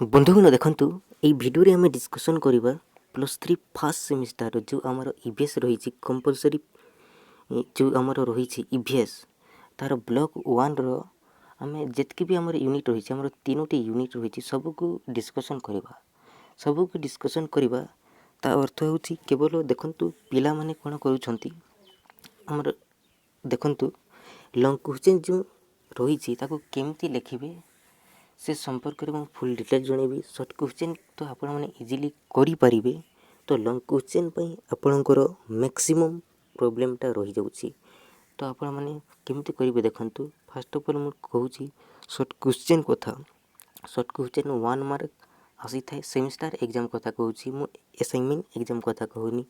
बंधुगण देखंतु एई भिडियो रे हमें डिस्कशन करिबा +3 फर्स्ट सेमिस्टर जो हमर ईवीएस रहिछि कंपलसरी जो हमर रहिछि ईवीएस तार ब्लॉक 1 रो हमें जेतकी भी हमर यूनिट रहिछि हमर तीनोटी यूनिट रहिछि सबको डिस्कशन करिबा ता अर्थ होछि केवल देखंतु पिला माने कोन करूछंती हमर देखंतु लॉन्ग क्वेश्चन जो रहिछि ताको केमती लिखिबे से संपर्क में फुल डिटेल जणेबी। सर्ट क्वेश्चन तो आपण मैंने इजिली करि परिबे तो लॉन्ग क्वेश्चन पई आपणकर मैक्सिमम प्रॉब्लमटा रहि जाउछि तो आपण मैंने केमती करिबे देखंतु। फर्स्ट ऑफ ऑल मु कहूछि सर्ट क्वेश्चन कथा। सर्ट क्वेश्चन 1 मार्क आसी थाए सेमिस्टर एग्जाम कथा कहूछि मु असाइनमेंट एग्जाम कथा कहूनी।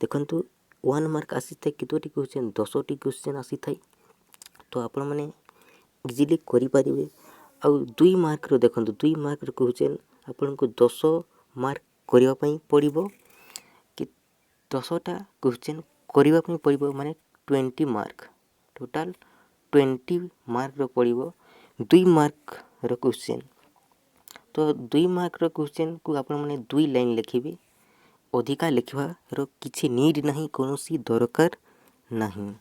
देखंतु 1 मार्क आसी थाए कितोटी क्वेश्चन 10 टी क्वेश्चन आसी थाए तो आपण मैंने इजिली करि परिबे। आउ 2 मार्क रो देखंतु 2 मार्क रो क्वेश्चन आपन को 10 मार्क करिवा पई पड़िबो कि 10टा क्वेश्चन करिवा पई पड़िबो माने 20 मार्क टोटल 20 मार्क रो पड़िबो 2 मार्क रो क्वेश्चन। तो 2 मार्क रो क्वेश्चन को आपन माने 2 लाइन लिखिबे अधिका लिखवा रो किछि नीड नहीं कोनोसी दरकार नहीं।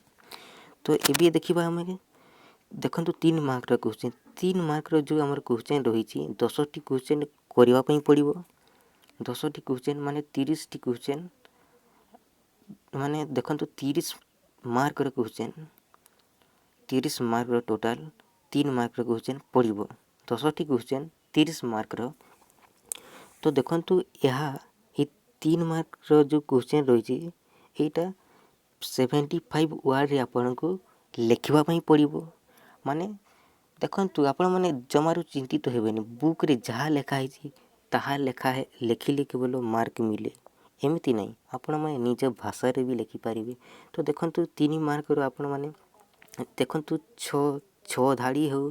तो एबी देखिबा हमें देखंतु 3 मार्क रो क्वेश्चन 3 मार्क रो जो हमर क्वेश्चन रहिछि 10 टी क्वेश्चन करिवा पई पड़िबो 10 टी क्वेश्चन माने 30 टी क्वेश्चन माने देखंतु 30 मार्क रो क्वेश्चन 30 मार्क रो टोटल 3 मार्क रो क्वेश्चन पड़िबो 10 टी क्वेश्चन 30 मार्क रो। तो देखंतु यहा ए 3 मार्क रो जो क्वेश्चन रहिछि एटा 75 वर्ड रे आपन को लिखिबा पई पड़िबो माने देखंतु आपण माने जमारू चिंतित हेबेनी बुक रे जहा लेखा है ताहा लेखा है लिखिले केवल मार्क मिले एमिति नहीं आपण माने निज भाषा रे भी लिखि परिबे। तो देखंतु 3 मार्क रो आपण माने देखंतु 6 धाड़ी हो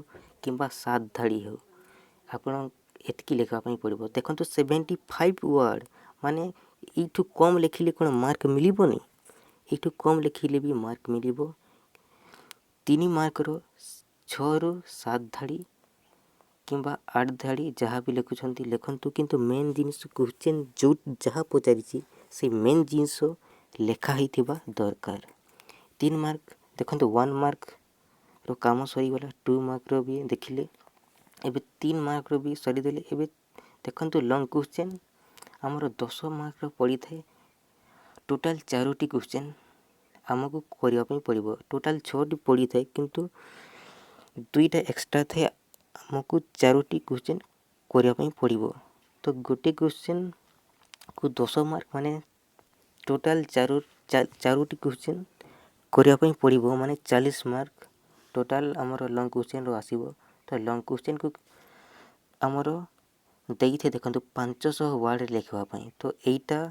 किंबा 7 धाड़ी हो आपण एतकी लेखा पई पड़िबो। देखंतु 75 वर्ड माने इठु कम लिखिले कोन मार्क मिलिबोनी इठु कम लिखिले भी मार्क मिलिबो। 3 मार्क रो 6 रु 7 धाड़ी किंबा 8 धाड़ी जहाँ भी लिखुछंती लिखंतु किंतु मेन जिनिस क्वेश्चन जो जहाँ पचारिछि से मेन जिनिस लेखा हिथिबा दरकार। 3 मार्क देखंतु 1 मार्क रो काम सरी गला 2 मार्क रो भी देखिले एबे 3 मार्क रो भी सरी देले। एबे देखंतु लॉन्ग क्वेश्चन हमरो 10 मार्क रो पड़ी थाए टोटल 4टी क्वेश्चन हमको करिया पई पड़िबो टोटल 6टी पड़ी थाए किंतु 2टा एक्स्ट्रा थे हमको 4टी क्वेश्चन करिया पई पड़िबो। तो गोटे क्वेश्चन को 10 मार्क माने टोटल 4टी क्वेश्चन करिया पई पड़िबो माने 40 मार्क टोटल हमर लॉन्ग क्वेश्चन रो आसीबो। तो लॉन्ग क्वेश्चन को हमर देई थे देखंतु 500 वर्ड लिखवा पई तो एटा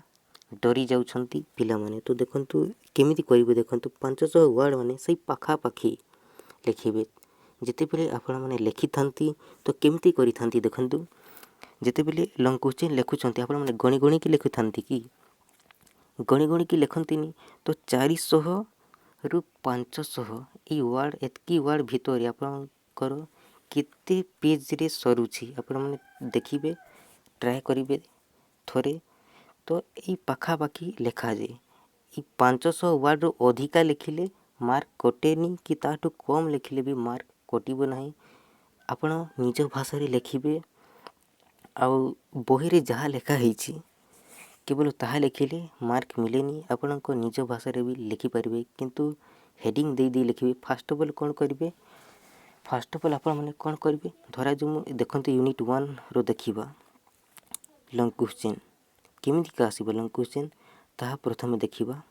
डरी जाउछंती पिला माने। तो देखंतु केमिति करिबे देखंतु 500 वर्ड माने सही पाखा पाखी लिखिबे जेते बेले आपण माने लिखि थांती तो केमिति करि थांती देखंतु जेते बेले लॉन्ग क्वेश्चन लिखुछंती आपण माने गणी गणी की लिखि थांती कि गणी गणी की लिखंतीनी तो 400 रु 500 ई वर्ड एतकी वर्ड भितर आपण करो केते पेज रे सरुछि आपण माने देखिबे ट्राई करिबे थोरे तो ई पाखा पाखी लिखा जे ई 500 वर्ड रो अधिका लिखिले मार्क कटेनी कि ताठू कम लिखिले भी मार्क कटिबो नाही। आपण निज भाषा रे लिखिबे आउ बही रे जहा लेखा हेछि केवल ताहा लिखिले मार्क मिलेनी आपण को निज भाषा रे भी लिखि परिबे किंतु हेडिंग दे दे लिखिबे। फर्स्ट ऑफ ऑल कोन करिबे फर्स्ट ऑफ ऑल आपण माने कोन करिबे धरा जो देखंतु यूनिट 1 रो देखिबा लॉन्ग क्वेश्चन केमिति का आसीबो लॉन्ग क्वेश्चन ताहा प्रथमे देखिबा।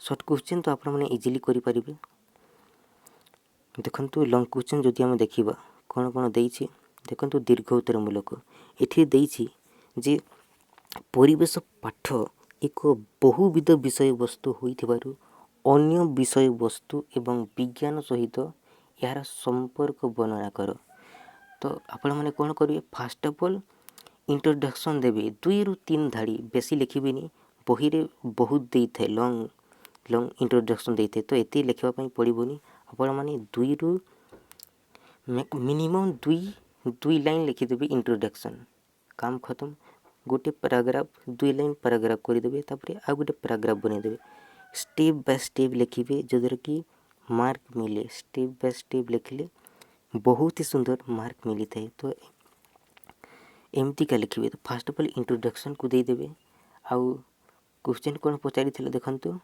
शॉर्ट क्वेश्चन तो आपण माने इजीली करि परिबे। देखंतु लॉन्ग क्वेश्चन जदि हम देखिबा कोन कोन देइछि देखंतु दीर्घ उत्तरमूलक एथि देइछि जे परिवेश पाठ एक बहुविध विषय वस्तु होइथिबारु अन्य विषय वस्तु एवं विज्ञान सहित यार संपर्क वर्णना कर। तो आपण माने कोन करिवे फर्स्ट ऑफ ऑल इंट्रोडक्शन देबे 2 रु 3 धाड़ी बेसी लिखिबेनी बही रे बहुत देई थे लॉन्ग इंट्रोडक्शन देई थे तो एति लिखवा पई पड़िबोनी आपण माने 2 रु मिनिमम 2 दुई लाइन लिखिदेवे इंट्रोडक्शन, काम खत्म। गोटे पैराग्राफ 2 लाइन पैराग्राफ करदेवे, तापर आ गोटे पैराग्राफ बनईदेवे। स्टेप बाय स्टेप लिखिए जद्वारा कि मार्क मिले। स्टेप बाय स्टेप लिखिले बहुत ही सुंदर मार्क मिली थाए। तो एमती लिखिए। तो फास्ट ऑफ ऑल इंट्रोडक्शन को देदेवे। आउ क्वेश्चन कौन पचारि देखु,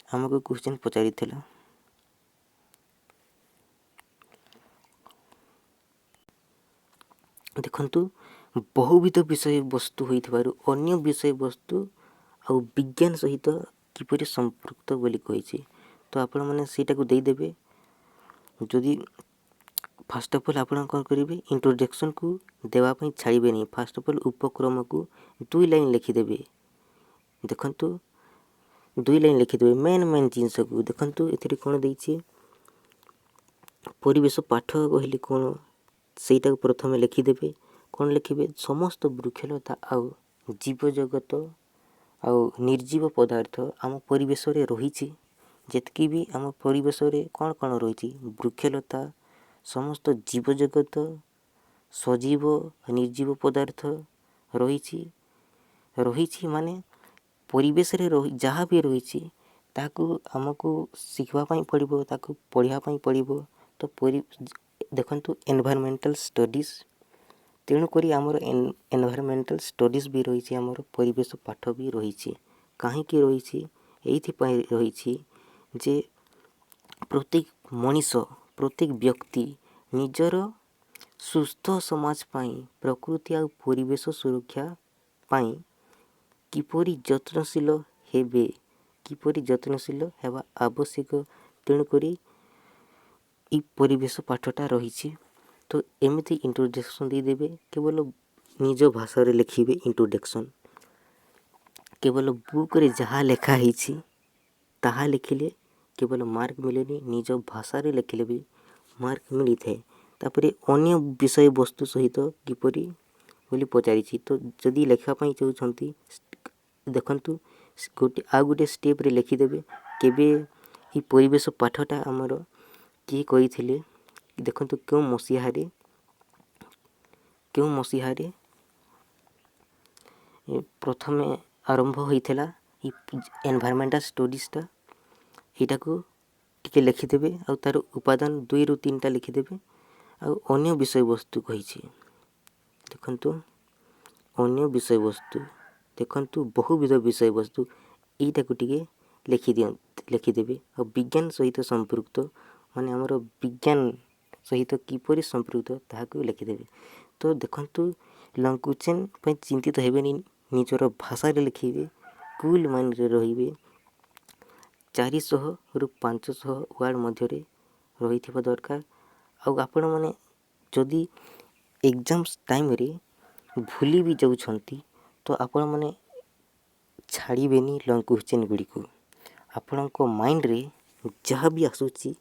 आमको क्वेश्चन पचारि देखु, बहुविध विषय वस्तु होइथिबारु अन्य विषय वस्तु आउ विज्ञान सहित किपरि संपृक्त बोली कहिछि। तो आपण माने सेटा को देदेवे। जदि फास्ट ऑफ ऑल आपण कौन करेंगे, इंट्रोडक्शन को देवाई छाड़े नहीं। फास्ट ऑफ ऑल उपक्रम को 2 लाइन लिखिदेवे। देखु 2 लाइन लिखिदेवे मेन जिनस को। देखु ए कौन देछि, परिवेश पाठ कहली कौन सेटा को प्रथम लिखिदेवे। कौन लिखिबे, समस्त वृक्षलता आउ जीव जगत आउ निर्जीव पदार्थ आम परिवेश रे रही। जेतकी भी आम परिवेश रे कौन कौन रही, वृक्षलता, समस्त जीव जगत, सजीव निर्जीव पदार्थ रही माने परिवेश रे जहाँ भी रही ताकू आमको शिखवाई पड़ो, ताकू पढ़ाई पड़ो। तो देखु एनवायरमेंटल स्टडीज, तेणुक आमर एनवायरमेंटल स्टडीज भी रही, आमर परिवेश पाठ भी रही। कहीं रही रही जे प्रत्येक मनीष, प्रत्येक व्यक्ति निजर सुस्थ समाज पाई, प्रकृति और परिवेश सुरक्षा पाई किपरि जत्नशील हेबे, किपरि जत्नशील हेबा आवश्यक। तेणुक ई परिवेश पाठटा रही। तो एमती इंट्रोडक्शन देदेवे। केवल निज भाषा रे लिखिबे इंट्रोडक्शन। केवल बुक रे जहाँ लिखाही ताहा लिखिले केवल मार्क मिलेनी, निज भाषा रे लिखिले भी मार्क मिली थाए। तापरे अन्य विषय वस्तु सहित किपरि बोली पचारि। तो जदि लिखापी चाहते देखु गोटे स्टेप रे लिखिदेवे। केबे ई परिवेश पाठटा आमर किए करिथिले, देखु क्यों मसीहा प्रथम आरंभ होइथिला एनवायरमेंटल स्टडीजटा। एटा को टिके लिखिदेवे और तार उपादान 2 ରୁ 3टा लिखिदेवे। और अन्य विषय वस्तु कही देखु, अन्य विषय वस्तु देखु बहुविध विषय वस्तु यहीटा को टिके लिखिदेवे। और विज्ञान सहित संपृक्त माने आमर विज्ञान सहित किपरि संपृक्त ताहाको लिखिदेवे। तो देखु लॉन्ग क्वेश्चन पे चिंतित हेबेनी, निजर भाषा रे लिखिबे, कूल माइंड रे रहिबे। 400 ରୁ 500 वर्ड मध्य रही दरकार। आउ आपण माने जदि एग्जाम्स टाइम रे भूली भी जाउछंती तो आपण माने छाड़िबेनी लॉन्ग क्वेश्चन गुड़ी को। आपण को माइंड रे जहाँ भी आसुची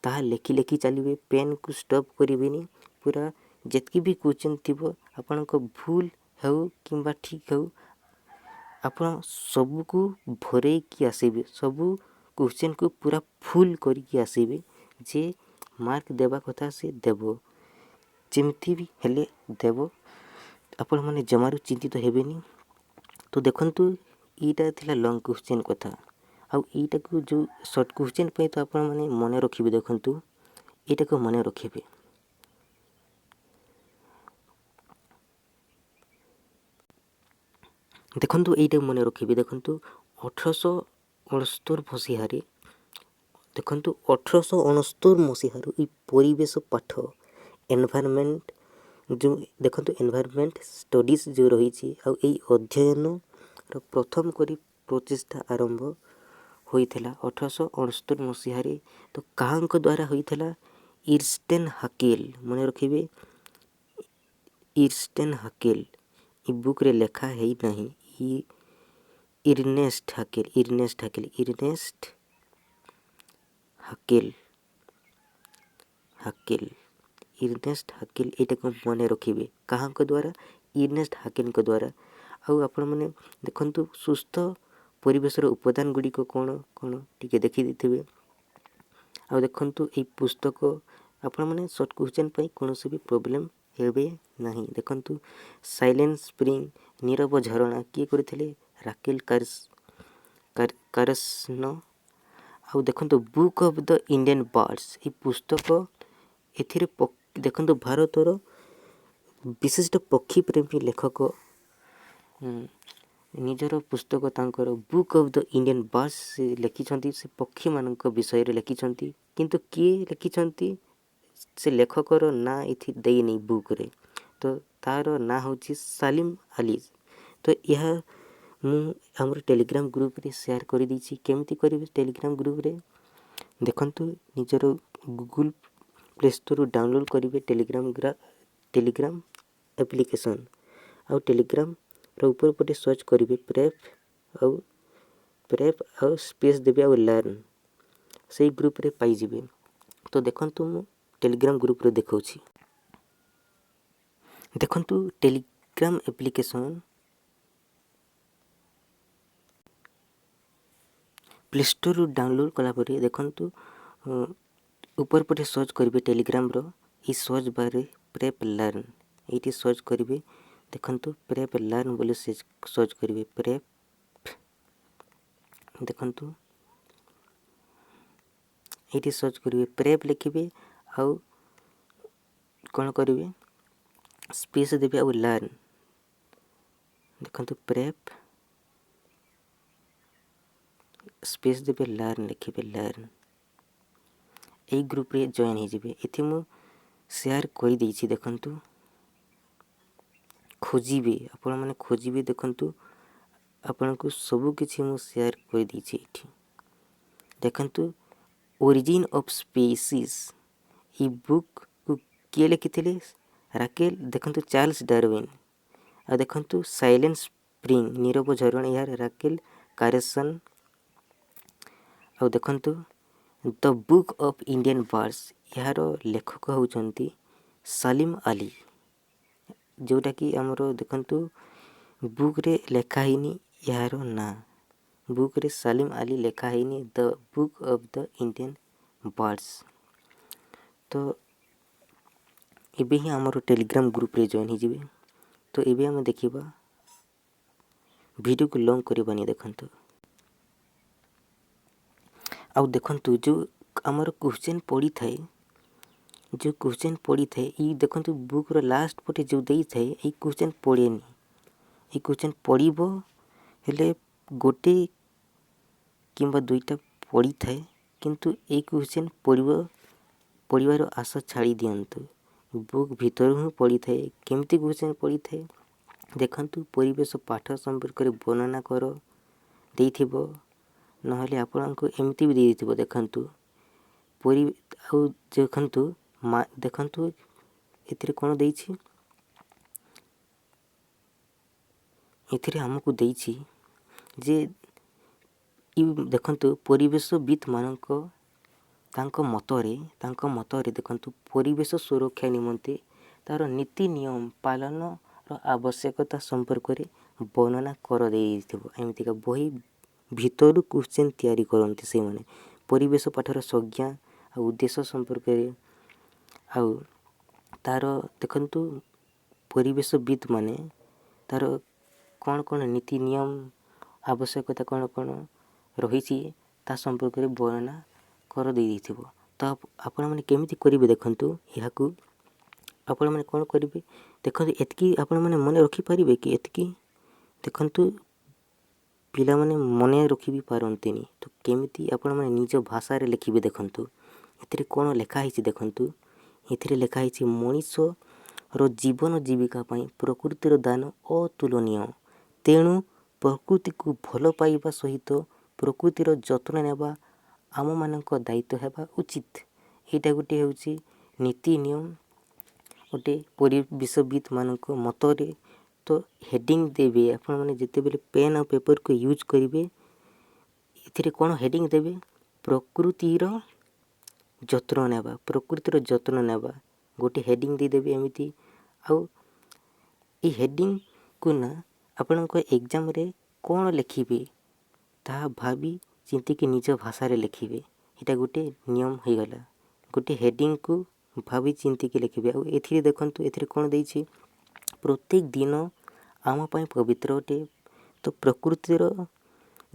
ताहा लेखि चलिए। पेन को स्टॉप करें। पूरा जितकी भी क्वेश्चन थी आपण को भूल हो कि ठीक हो, आपण सबू को भरे कि आसबे। सबू क्वेश्चन को पूरा फुल करके आसबे। जे मार्क देवा कथा से देव, जेमती भी हेले देव। आपण माने जमारू चिंतित हेबेनी। तो देखंतु ईटा थिला लॉन्ग क्वेश्चन कथा। आउ ईटा को जो शॉर्ट क्वेश्चन पे तो आपण माने मने रखिबे। देखंतु ईटा को मने रखिबे। देखंतु ईटा मने रखिबे। देखंतु 1869 मसीहारे, देखंतु 1869 मसीहारू ई परिवेश पाठ एनवायरमेंट जो देखंतु एनवायरमेंट स्टडीज जो रही आउ एई अध्ययन रो प्रथम करी प्रचेष्टा आरंभ होइथिला 1869 मसीहारे। तो काहांक द्वारा होइथिला, इर्स्टेन हाकेल। मने रखिबे इर्स्टेन हाकेल। ई बुक रे लेखा है नहीं, ई इर्नेस्ट हाकेल, इर्नेस्ट हाकेल, इर्नेस्ट हाकेल, हाकेल, इर्नेस्ट हाकेल। एटा को मने रखिबे काहांक द्वारा, इर्नेस्ट हाकेल को द्वारा। आउ आपण माने देखंतु सुस्थ परिवेश रो उपादान गुडी को कोन कोन टिके देखि दिथिबे। आ देखंतु ए पुस्तक ଆପଣମାନେ ସର୍ଟ କ୍ୱେଶ୍चନ୍ ପାଇଁ କୌଣସି ବି ପ୍ରୋବ୍ଲେମ୍ ହେବେ ନାହିଁ। ଦେଖନ୍ତୁ ସାଇଲେଣ୍ଟ ସ୍ପ୍ରିଙ୍ଗ ନୀରବ ଝରଣା କିଏ କରିଥିଲେ? ରାକେଲ କାରସନ। ଆଉ ଦେଖନ୍ତୁ book of the Indian birds, ଏ ପୁସ୍ତକ ଏଥିରେ ଦେଖନ୍ତୁ ଭାରତର ବିଶିଷ୍ଟ ପକ୍ଷୀ ପ୍ରେମୀ ଲେଖକ ନିଜର ପୁସ୍ତକ ତାଙ୍କର book of the Indian birds ସେ ଲେଖିଛନ୍ତି। ସେ ପକ୍ଷୀମାନଙ୍କ ବିଷୟରେ ଲେଖିଛନ୍ତି, କିନ୍ତୁ କିଏ ଲେଖିଛନ୍ତି ସେ ଲେଖକର ନାଁ ଏଥି ଦେଇନି ବୁକ୍ରେ। ତ ତା'ର ନାଁ ହେଉଛି ସାଲିମ ଆଲି। ତ ଏହା ମୁଁ ଆମର ଟେଲିଗ୍ରାମ ଗ୍ରୁପ୍ରେ ସେୟାର କରିଦେଇଛି। କେମିତି କରିବେ ଟେଲିଗ୍ରାମ ଗ୍ରୁପ୍ରେ? ଦେଖନ୍ତୁ ନିଜର ଗୁଗୁଲ ପ୍ଲେ ଷ୍ଟୋରରୁ ଡାଉନଲୋଡ଼୍ କରିବେ ଟେଲିଗ୍ରାମ ଆପ୍ଲିକେସନ୍। ଆଉ ଟେଲିଗ୍ରାମର ଉପର ପଟେ ସର୍ଚ୍ଚ କରିବେ ପ୍ରେପ୍ ଆଉ ସ୍ପେସ୍ ଦେବେ ଆଉ ଲର୍ନ, ସେଇ ଗ୍ରୁପ୍ରେ ପାଇଯିବେ। ତ ଦେଖନ୍ତୁ ମୁଁ ଟେଲିଗ୍ରାମ ଗ୍ରୁପ୍ରେ ଦେଖାଉଛି। ଦେଖନ୍ତୁ ଟେଲିଗ୍ରାମ ଆପ୍ଲିକେସନ୍ ପ୍ଲେ ଷ୍ଟୋରରୁ ଡାଉନଲୋଡ଼୍ କଲା ପରେ ଦେଖନ୍ତୁ ଉପର ପଟେ ସର୍ଚ୍ଚ କରିବେ ଟେଲିଗ୍ରାମର। ଏଇ ସର୍ଚ୍ଚ ବାର୍ରେ ପ୍ରେପ୍ ଲର୍ନ ଏଇଠି ସର୍ଚ୍ଚ କରିବେ। ଦେଖନ୍ତୁ ପ୍ରେପ୍ ଲର୍ନ ବୋଲି ସର୍ଚ୍ଚ କରିବେ। ଦେଖନ୍ତୁ ଏଇଠି ସର୍ଚ୍ଚ କରିବେ ପ୍ରେପ୍ ଲେଖିବେ, ଆଉ କ'ଣ କରିବେ ସ୍ପେସ୍ ଦେବେ ଆଉ ଲର୍ନ। ଦେଖନ୍ତୁ ପ୍ରେପ୍ ସ୍ପେସ୍ ଦେବେ ଲର୍ନ ଲେଖିବେ ଲର୍ନ। ଏଇ ଗ୍ରୁପ୍ରେ ଜଏନ୍ ହେଇଯିବେ। ଏଠି ମୁଁ ସେୟାର କରିଦେଇଛି। ଦେଖନ୍ତୁ ଖୋଜିବେ, ଆପଣମାନେ ଖୋଜିବେ। ଦେଖନ୍ତୁ ଆପଣଙ୍କୁ ସବୁକିଛି ମୁଁ ସେୟାର କରିଦେଇଛି ଏଠି। ଦେଖନ୍ତୁ ଓରିଜିନ୍ ଅଫ୍ ସ୍ପେସିସ୍, ଏଇ ବୁକ୍କୁ କିଏ ଲେଖିଥିଲେ? ରାକେଲ ଦେଖନ୍ତୁ ଚାର୍ଲସ ଡାରୱିନ୍। ଆଉ ଦେଖନ୍ତୁ ସାଇଲେଣ୍ଟ ସ୍ପ୍ରିଙ୍ଗ ନୀରବ ଝରଣା, ଏହାର ରାକେଲ କାରସନ। ଆଉ ଦେଖନ୍ତୁ ଦ ବୁକ୍ ଅଫ୍ ଇଣ୍ଡିଆନ୍ ବାର୍ଡ଼ସ୍, ଏହାର ଲେଖକ ହେଉଛନ୍ତି ସାଲିମ ଆଲି। ଯେଉଁଟାକି ଆମର ଦେଖନ୍ତୁ ବୁକ୍ରେ ଲେଖା ହେଇନି ଏହାର ନାଁ। ବୁକ୍ରେ ସାଲିମ ଆଲି ଲେଖା ହେଇନି ଦ book of the Indian birds. ତ ଏବେ ହିଁ ଆମର ଟେଲିଗ୍ରାମ ଗ୍ରୁପ୍ରେ ଜଏନ୍ ହେଇଯିବେ। ତ ଏବେ ଆମେ ଦେଖିବା, ଭିଡ଼ିଓକୁ ଲଙ୍ଗ୍ କରିବାନି। ଦେଖନ୍ତୁ ଆଉ ଦେଖନ୍ତୁ ଯେଉଁ ଆମର କ୍ୱେଶ୍ଚନ୍ ପଡ଼ିଥାଏ ଏଇ ଦେଖନ୍ତୁ ବୁକ୍ର ଲାଷ୍ଟ ପଟେ ଯେଉଁ ଦେଇଥାଏ, ଏଇ କ୍ୱେଶ୍ଚନ୍ ପଡ଼େନି। ଏଇ କ୍ୱେଶ୍ଚନ୍ ପଡ଼ିବ ହେଲେ ଗୋଟେ କିମ୍ବା ଦୁଇଟା ପଡ଼ିଥାଏ, କିନ୍ତୁ ଏଇ କ୍ୱେଶ୍ଚନ୍ ପଡ଼ିବାର ଆଶା ଛାଡ଼ି ଦିଅନ୍ତୁ। ବୁକ୍ ଭିତରୁ ହିଁ ପଡ଼ିଥାଏ। କେମିତି କ୍ୱେଶ୍ଚନ୍ ପଡ଼ିଥାଏ? ଦେଖନ୍ତୁ ପରିବେଶ ପାଠ ସମ୍ପର୍କରେ ବର୍ଣ୍ଣନା କର ଦେଇଥିବ, ନହେଲେ ଆପଣଙ୍କୁ ଏମିତି ବି ଦେଇଥିବ। ଦେଖନ୍ତୁ ଆଉ ଦେଖନ୍ତୁ ଏଥିରେ କ'ଣ ଦେଇଛି? ଏଥିରେ ଆମକୁ ଦେଇଛି ଯେ ଦେଖନ୍ତୁ ପରିବେଶବିତ୍ ତାଙ୍କ ମତରେ ଦେଖନ୍ତୁ ପରିବେଶ ସୁରକ୍ଷା ନିମନ୍ତେ ତା'ର ନୀତି ନିୟମ ପାଳନର ଆବଶ୍ୟକତା ସମ୍ପର୍କରେ ବର୍ଣ୍ଣନା ଦେଇଥିବ। ଏମିତିକା ବହି ଭିତରୁ କ୍ୱେଶ୍ଚନ୍ ତିଆରି କରନ୍ତି ସେମାନେ ପରିବେଶ ପାଠର ସଂଜ୍ଞା ଆଉ ଉଦ୍ଦେଶ୍ୟ ସମ୍ପର୍କରେ। ଆଉ ତା'ର ଦେଖନ୍ତୁ ପରିବେଶବିତ୍ ମାନେ ତା'ର କ'ଣ କ'ଣ ନୀତି ନିୟମ ଆବଶ୍ୟକତା କ'ଣ କ'ଣ ରହିଛି ତା ସମ୍ପର୍କରେ ବର୍ଣ୍ଣନା ଦେଇଥିବ। ତ ଆପଣମାନେ କେମିତି କରିବେ? ଦେଖନ୍ତୁ ଏହାକୁ ଆପଣମାନେ କ'ଣ କରିବେ? ଦେଖନ୍ତୁ ଏତିକି ଆପଣମାନେ ମନେ ରଖିପାରିବେ କି? ଏତିକି ଦେଖନ୍ତୁ ପିଲାମାନେ ମନେ ରଖି ବି ପାରନ୍ତିନି। ତ କେମିତି ଆପଣମାନେ ନିଜ ଭାଷାରେ ଲେଖିବେ? ଦେଖନ୍ତୁ ଏଥିରେ କ'ଣ ଲେଖା ହେଇଛି? ଦେଖନ୍ତୁ ଏଥିରେ ଲେଖା ହେଇଛି ମଣିଷର ଜୀବନ ଜୀବିକା ପାଇଁ ପ୍ରକୃତିର ଦାନ ଅତୁଳନୀୟ। ତେଣୁ ପ୍ରକୃତିକୁ ଭଲ ପାଇବା ସହିତ ପ୍ରକୃତିର ଯତ୍ନ ନେବା ଆମମାନଙ୍କ ଦାୟିତ୍ୱ ହେବା ଉଚିତ। ଏଇଟା ଗୋଟେ ହେଉଛି ନୀତି ନିୟମ ଗୋଟେ ପରିବେଶବିତ୍ ମାନଙ୍କ ମତରେ। ତ ହେଡ଼ିଙ୍ଗ ଦେବେ ଆପଣମାନେ ଯେତେବେଳେ ପେନ୍ ଆଉ ପେପରକୁ ୟୁଜ୍ କରିବେ, ଏଥିରେ କ'ଣ ହେଡ଼ିଙ୍ଗ ଦେବେ? ପ୍ରକୃତିର ଯତ୍ନ ନେବା ଗୋଟେ ହେଡ଼ିଙ୍ଗ ଦେଇଦେବେ ଏମିତି। ଆଉ ଏଇ ହେଡ଼ିଙ୍ଗକୁ ନା ଆପଣଙ୍କ ଏକ୍ଜାମ୍ରେ କ'ଣ ଲେଖିବେ ତାହା ଭାବି ଚିନ୍ତିକି ନିଜ ଭାଷାରେ ଲେଖିବେ। ଏଇଟା ଗୋଟେ ନିୟମ ହୋଇଗଲା। ଗୋଟେ ହେଡ଼ିଙ୍ଗକୁ ଭାବି ଚିନ୍ତିକି ଲେଖିବେ। ଆଉ ଏଥିରେ ଦେଖନ୍ତୁ ଏଥିରେ କ'ଣ ଦେଇଛି, ପ୍ରତ୍ୟେକ ଦିନ ଆମ ପାଇଁ ପବିତ୍ର ଅଟେ। ତ ପ୍ରକୃତିର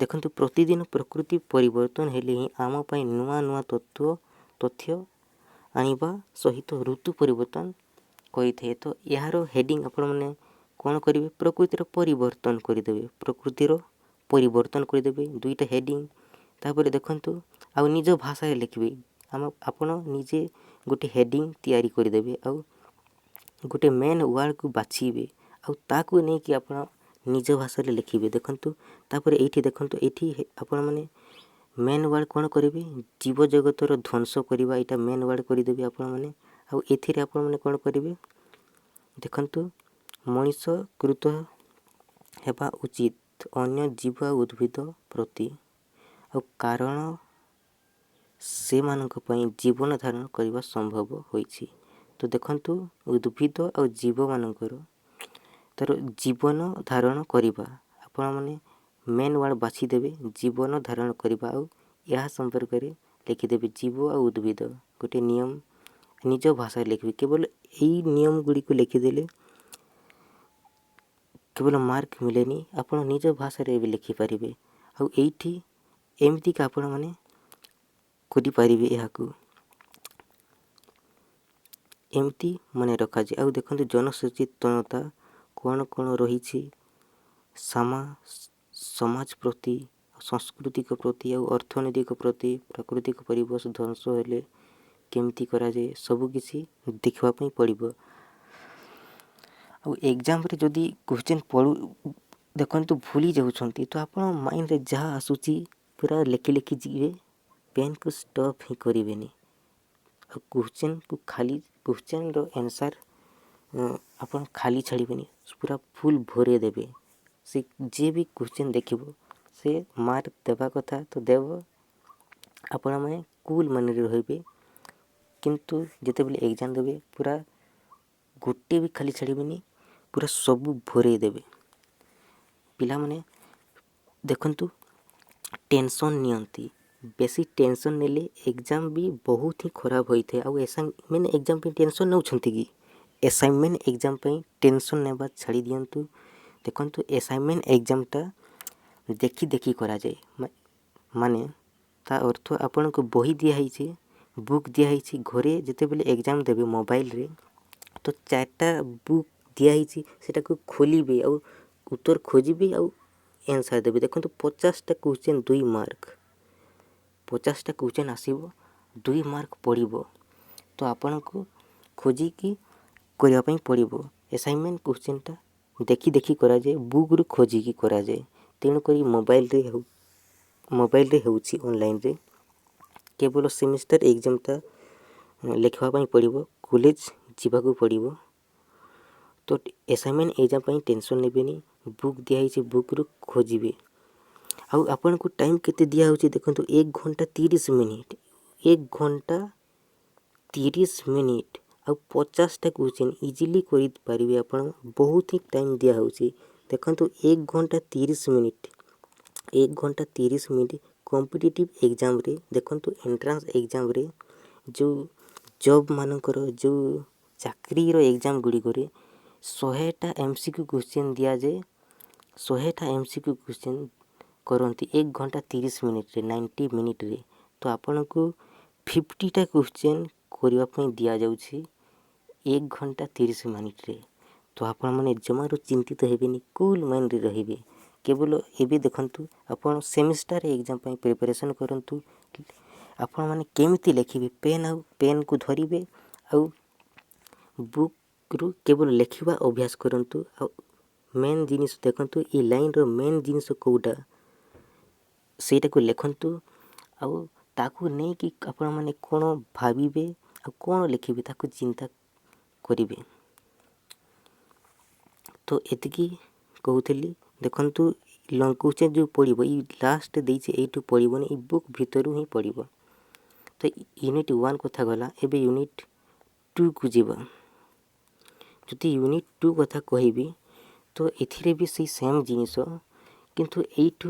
ଦେଖନ୍ତୁ ପ୍ରତିଦିନ ପ୍ରକୃତି ପରିବର୍ତ୍ତନ ହେଲେ ହିଁ ଆମ ପାଇଁ ନୂଆ ନୂଆ ତଥ୍ୟ ଆଣିବା ସହିତ ଋତୁ ପରିବର୍ତ୍ତନ କରିଥାଏ। ତ ଏହାର ହେଡ଼ିଂ ଆପଣମାନେ କ'ଣ କରିବେ, ପ୍ରକୃତିର ପରିବର୍ତ୍ତନ କରିଦେବେ, ପ୍ରକୃତିର ପରିବର୍ତ୍ତନ କରିଦେବେ, ଦୁଇଟା ହେଡ଼ିଂ। ତାପରେ ଦେଖନ୍ତୁ ଆଉ ନିଜ ଭାଷାରେ ଲେଖିବେ। ଆପଣ ନିଜେ ଗୋଟେ ହେଡ଼ିଂ ତିଆରି କରିଦେବେ ଆଉ ଗୋଟେ ମେନ୍ ୱାର୍ଡ଼କୁ ବାଛିବେ ଆଉ ତାକୁ ନେଇକି ଆପଣ ନିଜ ଭାଷାରେ ଲେଖିବେ। ଦେଖନ୍ତୁ ତାପରେ ଏଇଠି ଦେଖନ୍ତୁ, ଏଇଠି ଆପଣମାନେ ମେନ୍ ୱାର୍ଡ଼ କ'ଣ କରିବେ, ଜୀବଜଗତର ଧ୍ୱଂସ କରିବା, ଏଇଟା ମେନ୍ ୱାର୍ଡ଼ କରିଦେବେ ଆପଣମାନେ। ଆଉ ଏଥିରେ ଆପଣମାନେ କ'ଣ କରିବେ, ଦେଖନ୍ତୁ ମଣିଷ କୃତ ହେବା ଉଚିତ ଅନ୍ୟ ଜୀବ ଆଉ ଉଦ୍ଭିଦ ପ୍ରତି, ଆଉ କାରଣ ସେମାନଙ୍କ ପାଇଁ ଜୀବନ ଧାରଣ କରିବା ସମ୍ଭବ ହୋଇଛି। ତ ଦେଖନ୍ତୁ ଉଦ୍ଭିଦ ଆଉ ଜୀବମାନଙ୍କର ତା'ର ଜୀବନ ଧାରଣ କରିବା, ଆପଣମାନେ ମେନ୍ ୱାର୍ଡ଼ ବାଛିଦେବେ, ଜୀବନ ଧାରଣ କରିବା ଆଉ ଏହା ସମ୍ପର୍କରେ ଲେଖିଦେବେ ଜୀବ ଆଉ ଉଦ୍ଭିଦ। ଗୋଟେ ନିୟମ ନିଜ ଭାଷାରେ ଲେଖିବେ। କେବଳ ଏଇ ନିୟମ ଗୁଡ଼ିକୁ ଲେଖିଦେଲେ କେବଳ ମାର୍କ ମିଳେନି, ଆପଣ ନିଜ ଭାଷାରେ ବି ଲେଖିପାରିବେ। ଆଉ ଏଇଠି ଏମିତିକା ଆପଣମାନେ କରିପାରିବେ, ଏହାକୁ ଏମିତି ମନେ ରଖାଯାଏ। ଆଉ ଦେଖନ୍ତୁ ଜନସଚେତନତା କ'ଣ କ'ଣ ରହିଛି, ସମାଜ ପ୍ରତି, ସାଂସ୍କୃତିକ ପ୍ରତି ଆଉ ଅର୍ଥନୈତିକ ପ୍ରତି, ପ୍ରାକୃତିକ ପରିବେଶ ଧ୍ୱଂସ ହେଲେ କେମିତି କରାଯାଏ, ସବୁକିଛି ଦେଖିବା ପାଇଁ ପଡ଼ିବ। ଆଉ ଏକ୍ଜାମ୍ରେ ଯଦି କ୍ୱେଶ୍ଚିନ୍ ଦେଖନ୍ତୁ ଭୁଲି ଯାଉଛନ୍ତି ତ ଆପଣ ମାଇଣ୍ଡରେ ଯାହା ଆସୁଛି ପୁରା ଲେଖି ଲେଖି ଯିବେ, ପେନ୍କୁ ଷ୍ଟପ୍ ହିଁ କରିବେନି। ଆଉ କ୍ୱେଶ୍ଚିନ୍ର ଆନ୍ସର୍ ଆପଣ ଖାଲି ଛାଡ଼ିବେନି, ପୁରା ଫୁଲ୍ ଭରେଇ ଦେବେ। ସେ ଯିଏ ବି କ୍ୱେଶ୍ଚିନ୍ ଦେଖିବ ସେ ମାର୍କ ଦେବା କଥା ତ ଦେବ, ଆପଣମାନେ କୁଲ୍ ମାନରେ ରହିବେ। କିନ୍ତୁ ଯେତେବେଳେ ଏକ୍ଜାମ୍ ଦେବେ ପୁରା ଗୋଟେ ବି ଖାଲି ଛାଡ଼ିବେନି, ପୁରା ସବୁ ଭରେଇ ଦେବେ। ପିଲାମାନେ ଦେଖନ୍ତୁ ଟେନସନ୍ ନିଅନ୍ତି, ବେଶୀ ଟେନସନ୍ ନେଲେ ଏକ୍ଜାମ୍ ବି ବହୁତ ହିଁ ଖରାପ ହୋଇଥାଏ। ଆଉ ଆସାଇନମେଣ୍ଟ ଏକ୍ଜାମ୍ ପାଇଁ ଟେନସନ୍ ନେଉଛନ୍ତି କି? ଆସାଇନମେଣ୍ଟ ଏକ୍ଜାମ୍ ପାଇଁ ଟେନସନ୍ ନେବା ଛାଡ଼ି ଦିଅନ୍ତୁ। ଦେଖନ୍ତୁ ଆସାଇନମେଣ୍ଟ ଏକ୍ଜାମ୍ଟା ଦେଖି କରାଯାଏ, ମାନେ ତା ଅର୍ଥ ଆପଣଙ୍କୁ ବହି ଦିଆହେଇଛି, ବୁକ୍ ଦିଆହେଇଛି, ଘରେ ଯେତେବେଳେ ଏକ୍ଜାମ୍ ଦେବେ ମୋବାଇଲରେ ତ 4ଟା ବୁକ୍ ଦିଆହେଇଛି, ସେଟାକୁ ଖୋଲିବେ ଆଉ ଉତ୍ତର ଖୋଜିବେ ଆଉ ଆନ୍ସର୍ ଦେବେ। ଦେଖନ୍ତୁ 50ଟା କ୍ୱେଶ୍ଚିନ୍ 2 ମାର୍କ, 50ଟା କ୍ୱେଶ୍ଚିନ୍ ଆସିବ, 2 ମାର୍କ ପଡ଼ିବ। ତ ଆପଣଙ୍କୁ ଖୋଜିକି କରିବା ପାଇଁ ପଡ଼ିବ। ଆସାଇନମେଣ୍ଟ କ୍ୱେଶ୍ଚିନ୍ଟା ଦେଖି କରାଯାଏ, ବୁକ୍ରୁ ଖୋଜିକି କରାଯାଏ। ତେଣୁକରି ମୋବାଇଲରେ ହେଉଛି ଅନଲାଇନ୍ରେ। କେବଳ ସେମିଷ୍ଟାର ଏକ୍ଜାମ୍ଟା ଲେଖିବା ପାଇଁ ପଡ଼ିବ, କଲେଜ ଯିବାକୁ ପଡ଼ିବ। ତ ଆସାଇନମେଣ୍ଟ ଏକ୍ଜାମ୍ ପାଇଁ ଟେନସନ୍ ନେବେନି, ବୁକ୍ ଦିଆହେଇଛି ବୁକ୍ରୁ ଖୋଜିବେ। ଆଉ ଆପଣଙ୍କୁ ଟାଇମ୍ କେତେ ଦିଆହେଉଛି ଦେଖନ୍ତୁ, 1 ଘଣ୍ଟା 30 ମିନିଟ୍, 1 ଘଣ୍ଟା 30 ମିନିଟ୍ ଆଉ 50ଟା କ୍ୱେଶ୍ଚିନ୍ ଇଜିଲି କରିପାରିବେ ଆପଣ। ବହୁତ ହିଁ ଟାଇମ୍ ଦିଆହେଉଛି। ଦେଖନ୍ତୁ 1 ଘଣ୍ଟା 30 ମିନିଟ୍, 1 ଘଣ୍ଟା 30 ମିନିଟ୍ କମ୍ପିଟିଟିଭ୍ ଏକ୍ଜାମ୍ରେ, ଦେଖନ୍ତୁ ଏଣ୍ଟ୍ରାନ୍ସ ଏକ୍ଜାମ୍ରେ, ଯେଉଁ ଜବ୍ ମାନଙ୍କର, ଯେଉଁ ଚାକିରିର ଏକ୍ଜାମ୍ ଗୁଡ଼ିକରେ 100ଟା MCQ କ୍ୱେଶ୍ଚିନ୍ ଦିଆଯାଏ, 100ଟା MCQ କ୍ୱେଶ୍ଚିନ୍ କରନ୍ତି 1 ଘଣ୍ଟା 30 ମିନିଟ୍ରେ, 90 ମିନିଟ୍ରେ। ତ ଆପଣଙ୍କୁ 50ଟା କ୍ୱେଶ୍ଚିନ୍ କରିବା ପାଇଁ ଦିଆଯାଉଛି 1 ଘଣ୍ଟା 30 ମିନିଟ୍ରେ। ତ ଆପଣମାନେ ଜମାରୁ ଚିନ୍ତିତ ହେବେନି, କୁଲ୍ ମାଇଣ୍ଡରେ ରହିବେ। କେବଳ ଏବେ ଦେଖନ୍ତୁ ଆପଣ ସେମିଷ୍ଟାର ଏକ୍ଜାମ୍ ପାଇଁ ପ୍ରିପାରେସନ୍ କରନ୍ତୁ। ଆପଣମାନେ କେମିତି ଲେଖିବେ, ପେନ୍କୁ ଧରିବେ ଆଉ ବୁକ୍ରୁ କେବଳ ଲେଖିବା ଅଭ୍ୟାସ କରନ୍ତୁ। ଆଉ ମେନ୍ ଜିନିଷ ଦେଖନ୍ତୁ, ଏ ଲାଇନ୍ର ମେନ୍ ଜିନିଷ କେଉଁଟା ସେଇଟାକୁ ଲେଖନ୍ତୁ। ଆଉ ତାକୁ ନେଇକି ଆପଣମାନେ କ'ଣ ଭାବିବେ ଆଉ କ'ଣ ଲେଖିବେ ତାକୁ ଚିନ୍ତା କରିବେ। ତ ଏତିକି କହୁଥିଲି। ଦେଖନ୍ତୁ ଲଙ୍ଗ୍ କ୍ୱେଶ୍ଚିନ୍ ଯେଉଁ ପଡ଼ିବ, ଏଇ ଲାଷ୍ଟ ଦେଇଛି, ଏଇଠୁ ପଡ଼ିବନି, ଏଇ ବୁକ୍ ଭିତରୁ ହିଁ ପଡ଼ିବ। ତ ୟୁନିଟ୍ 1 କଥା ଗଲା, ଏବେ ୟୁନିଟ୍ 2କୁ ଯିବା। ଯଦି ୟୁନିଟ୍ 2 କଥା କହିବି ତ ଏଥିରେ ବି ସେଇ ସେମ୍ ଜିନିଷ, କିନ୍ତୁ ଏଇଠୁ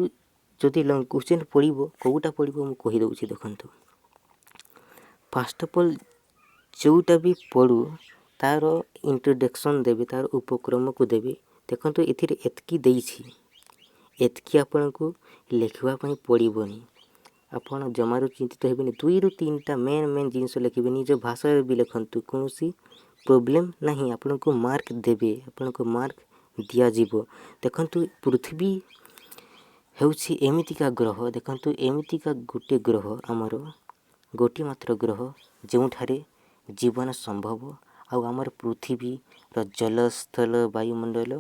ଯଦି ଲଙ୍ଗ୍ କ୍ୱେଶ୍ଚିନ୍ ପଡ଼ିବ, କେଉଁଟା ପଡ଼ିବ ମୁଁ କହିଦେଉଛି। ଦେଖନ୍ତୁ ଫାଷ୍ଟ ଅଫ୍ ଅଲ୍ ଯେଉଁଟା ବି ପଢ଼ୁ ତା'ର ଇଣ୍ଟ୍ରୋଡକ୍ସନ୍ ଦେବେ, ତା'ର ଉପକ୍ରମକୁ ଦେବେ। ଦେଖନ୍ତୁ ଏଥିରେ ଏତିକି ଦେଇଛି, ଏତିକି ଆପଣଙ୍କୁ ଲେଖିବା ପାଇଁ ପଡ଼ିବନି। ଆପଣ ଜମାରୁ ଚିନ୍ତିତ ହେବେନି। 2ରୁ 3ଟା ମେନ୍ ଜିନିଷ ଲେଖିବେ। ନିଜ ଭାଷାରେ ବି ଲେଖନ୍ତୁ, କୌଣସି ପ୍ରୋବ୍ଲେମ୍ ନାହିଁ। ଆପଣଙ୍କୁ ମାର୍କ ଦେବେ, ଆପଣଙ୍କୁ ମାର୍କ ଦିଆଯିବ। ଦେଖନ୍ତୁ ପୃଥିବୀ ହେଉଛି ଏମିତିକା ଗ୍ରହ, ଦେଖନ୍ତୁ ଏମିତିକା ଗୋଟେ ଗ୍ରହ, ଆମର ଗୋଟିଏ ମାତ୍ର ଗ୍ରହ ଯେଉଁଠାରେ ଜୀବନ ସମ୍ଭବ। ଆଉ ଆମର ପୃଥିବୀର ଜଳ, ସ୍ଥଳ, ବାୟୁମଣ୍ଡଳ